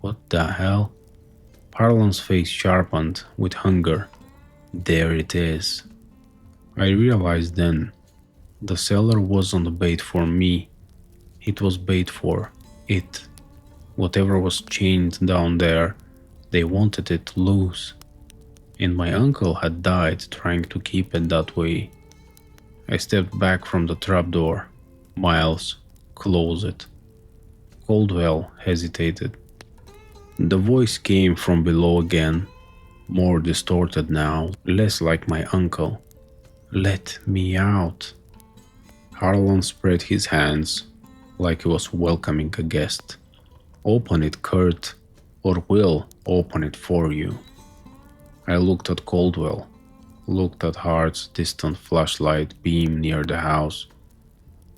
"What the hell?" Harlan's face sharpened with hunger. "There it is." I realized then, the cellar wasn't bait for me. It was bait for it. Whatever was chained down there, they wanted it loose. And my uncle had died trying to keep it that way. I stepped back from the trapdoor. "Miles, close it." Caldwell hesitated. The voice came from below again, more distorted now, less like my uncle. "Let me out." Harlan spread his hands, like he was welcoming a guest. "Open it, Kurt, or we'll open it for you." I looked at Caldwell, looked at Hart's distant flashlight beam near the house,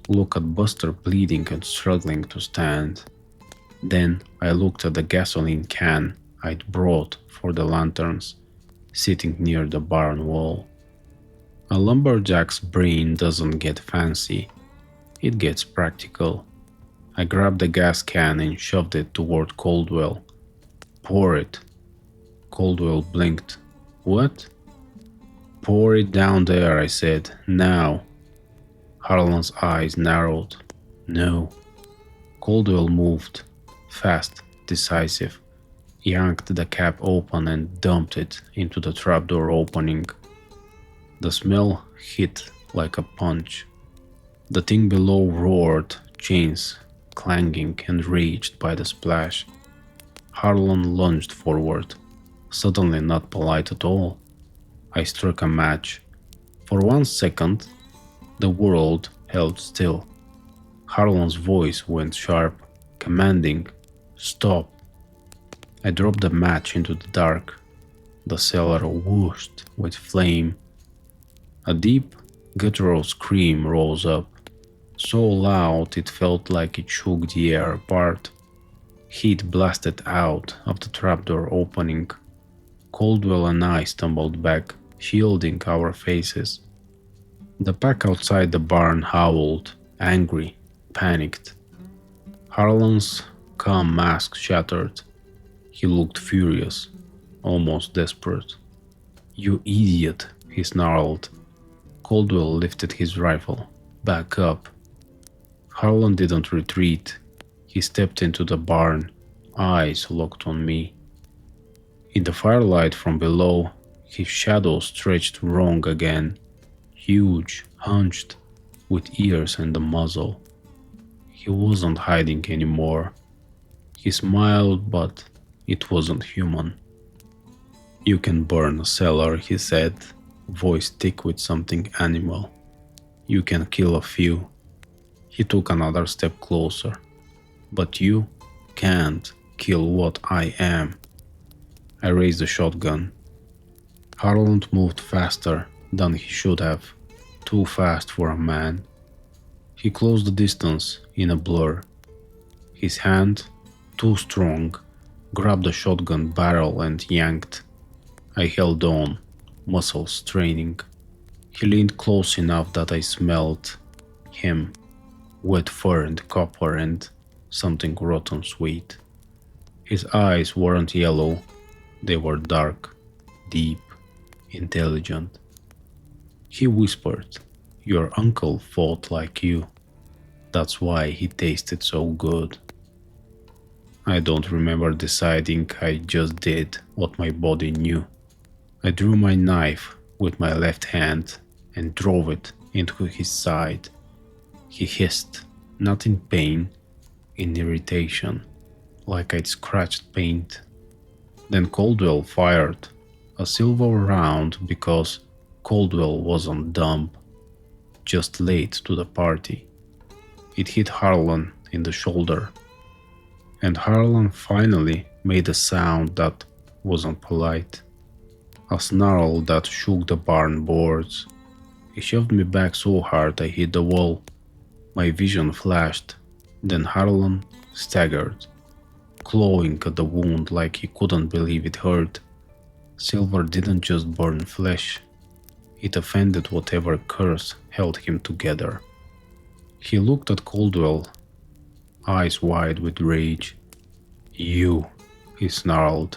looked at Buster bleeding and struggling to stand. Then I looked at the gasoline can I'd brought for the lanterns, sitting near the barn wall. A lumberjack's brain doesn't get fancy, it gets practical. I grabbed the gas can and shoved it toward Caldwell. "Pour it." Caldwell blinked. "What?" "Pour it down there," I said. "Now." Harlan's eyes narrowed. "No." Caldwell moved, fast, decisive, yanked the cap open and dumped it into the trapdoor opening. The smell hit like a punch. The thing below roared, chains clanging, enraged by the splash. Harlan lunged forward, suddenly not polite at all. I struck a match. For 1 second, the world held still. Harlan's voice went sharp, commanding, "Stop." I dropped the match into the dark. The cellar whooshed with flame. A deep, guttural scream rose up, so loud it felt like it shook the air apart. Heat blasted out of the trapdoor opening. Caldwell and I stumbled back, shielding our faces. The pack outside the barn howled, angry, panicked. Harlan's calm mask shattered. He looked furious, almost desperate. "You idiot," he snarled. Caldwell lifted his rifle. "Back up." Harlan didn't retreat. He stepped into the barn, eyes locked on me. In the firelight from below, his shadow stretched wrong again, huge, hunched, with ears and a muzzle. He wasn't hiding anymore. He smiled, but it wasn't human. "You can burn a cellar," he said, voice thick with something animal. "You can kill a few." He took another step closer. "But you can't kill what I am." I raised the shotgun. Harlan moved faster than he should have, too fast for a man. He closed the distance in a blur. His hand, too strong, grabbed the shotgun barrel and yanked. I held on, muscles straining. He leaned close enough that I smelled him, wet fur and copper and something rotten sweet. His eyes weren't yellow, they were dark, deep, intelligent. He whispered, "Your uncle fought like you. That's why he tasted so good." I don't remember deciding, I just did what my body knew. I drew my knife with my left hand and drove it into his side. He hissed, not in pain, in irritation, like I'd scratched paint. Then Caldwell fired a silver round because Caldwell wasn't dumb, just late to the party. It hit Harlan in the shoulder, and Harlan finally made a sound that wasn't polite. A snarl that shook the barn boards. He shoved me back so hard I hit the wall. My vision flashed. Then Harlan staggered, clawing at the wound like he couldn't believe it hurt. Silver didn't just burn flesh. It offended whatever curse held him together. He looked at Caldwell, eyes wide with rage. "You," he snarled.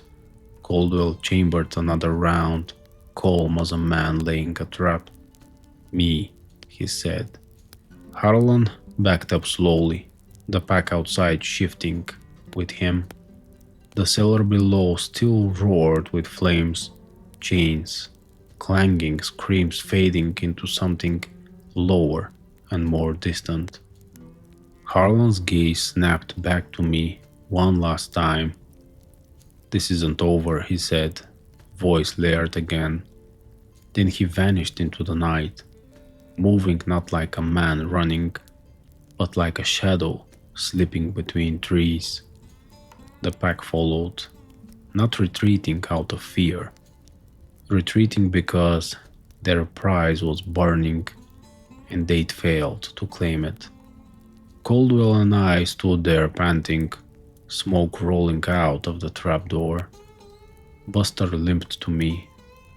Caldwell chambered another round, calm as a man laying a trap. "Me," he said. Harlan backed up slowly, the pack outside shifting with him. The cellar below still roared with flames, chains, clanging screams fading into something lower and more distant. Harlan's gaze snapped back to me one last time. "This isn't over," he said, voice layered again. Then he vanished into the night, moving not like a man running, but like a shadow slipping between trees. The pack followed, not retreating out of fear, retreating because their prize was burning and they'd failed to claim it. Caldwell and I stood there panting, smoke rolling out of the trapdoor. Buster limped to me,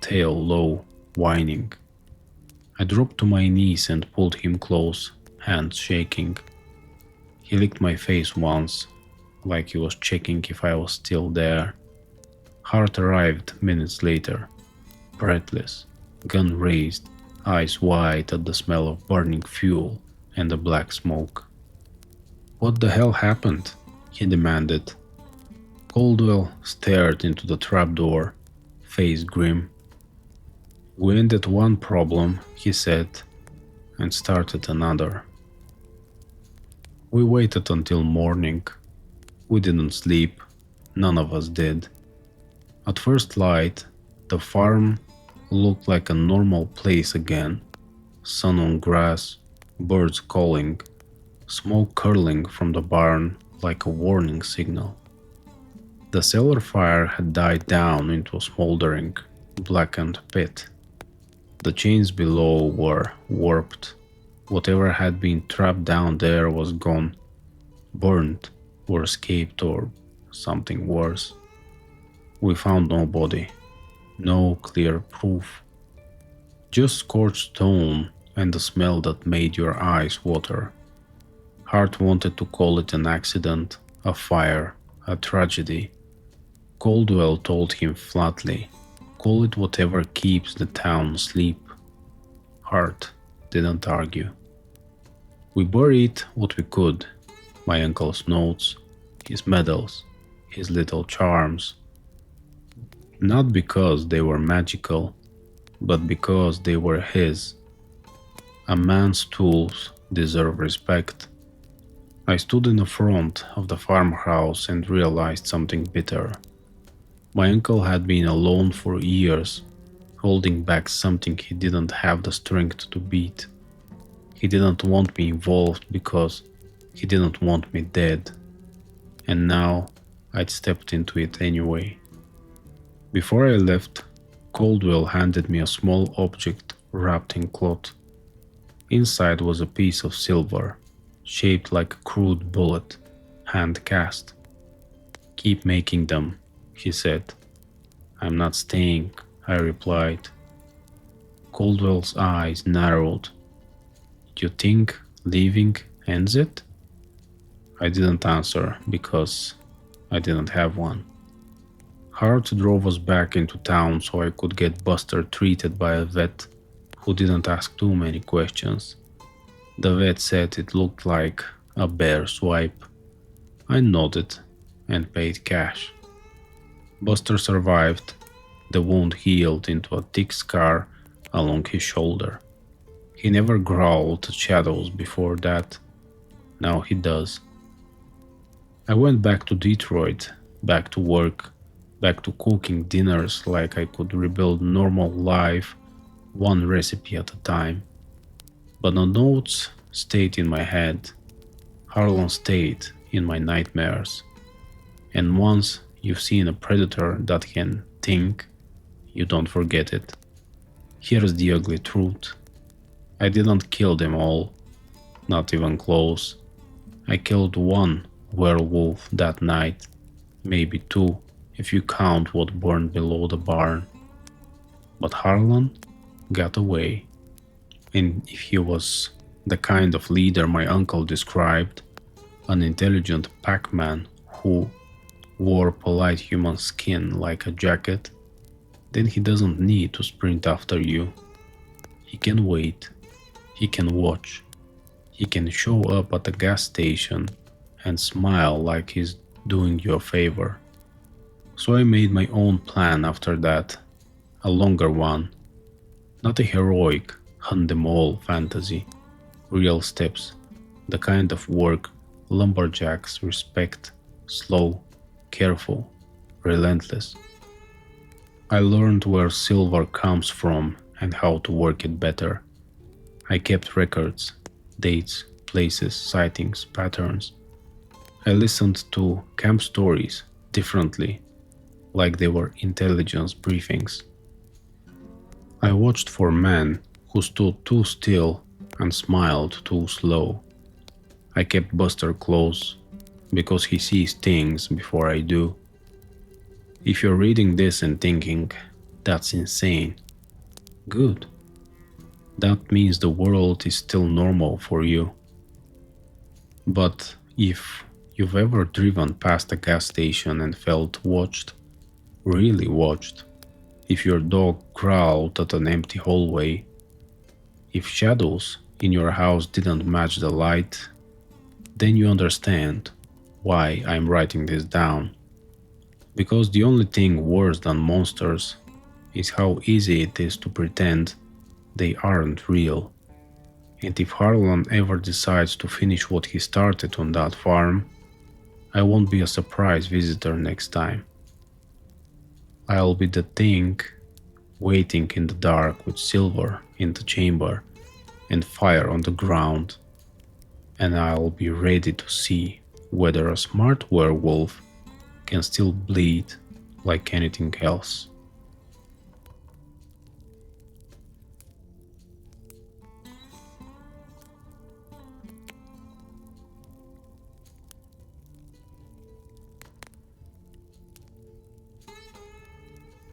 tail low, whining. I dropped to my knees and pulled him close, hands shaking. He licked my face once, like he was checking if I was still there. Hart arrived minutes later, breathless, gun raised, eyes wide at the smell of burning fuel and the black smoke. "What the hell happened?" he demanded. Caldwell stared into the trapdoor, face grim. "We ended one problem," he said, and started another. We waited until morning. We didn't sleep, none of us did. At first light, the farm looked like a normal place again. Sun on grass, birds calling, smoke curling from the barn like a warning signal. The cellar fire had died down into a smoldering, blackened pit. The chains below were warped. Whatever had been trapped down there was gone, burned or escaped or something worse. We found nobody, no clear proof. Just scorched stone and the smell that made your eyes water. Hart wanted to call it an accident, a fire, a tragedy. Caldwell told him flatly, "Call it whatever keeps the town asleep." Hart didn't argue. We buried what we could, my uncle's notes, his medals, his little charms. Not because they were magical, but because they were his. A man's tools deserve respect. I stood in the front of the farmhouse and realized something bitter. My uncle had been alone for years, holding back something he didn't have the strength to beat. He didn't want me involved because he didn't want me dead. And now I'd stepped into it anyway. Before I left, Caldwell handed me a small object wrapped in cloth. Inside was a piece of silver, shaped like a crude bullet, hand cast. "Keep making them," he said. "I'm not staying," I replied. Caldwell's eyes narrowed. "You think leaving ends it?" I didn't answer because I didn't have one. Hart drove us back into town so I could get Buster treated by a vet who didn't ask too many questions. The vet said it looked like a bear swipe. I nodded and paid cash. Buster survived. The wound healed into a thick scar along his shoulder. He never growled at shadows before that. Now he does. I went back to Detroit, back to work, back to cooking dinners like I could rebuild normal life one recipe at a time. But the notes stayed in my head. Harlan stayed in my nightmares. And once you've seen a predator that can think, you don't forget it. Here's the ugly truth. I didn't kill them all, not even close. I killed one werewolf that night, maybe two if you count what burned below the barn. But Harlan got away. And if he was the kind of leader my uncle described, an intelligent Pac-Man who wore polite human skin like a jacket, then he doesn't need to sprint after you. He can wait. He can watch. He can show up at a gas station and smile like he's doing you a favor. So I made my own plan after that, a longer one, not a heroic hunt them all fantasy, real steps, the kind of work lumberjacks respect, slow, careful, relentless. I learned where silver comes from and how to work it better. I kept records, dates, places, sightings, patterns. I listened to camp stories differently, like they were intelligence briefings. I watched for men who stood too still and smiled too slow. I kept Buster close, because he sees things before I do. If you're reading this and thinking, that's insane, good. That means the world is still normal for you. But if you've ever driven past a gas station and felt watched, really watched, if your dog growled at an empty hallway, if shadows in your house didn't match the light, then you understand why I'm writing this down. Because the only thing worse than monsters is how easy it is to pretend they aren't real. And if Harlan ever decides to finish what he started on that farm, I won't be a surprise visitor next time. I'll be the thing waiting in the dark with silver in the chamber and fire on the ground, and I'll be ready to see whether a smart werewolf can still bleed like anything else.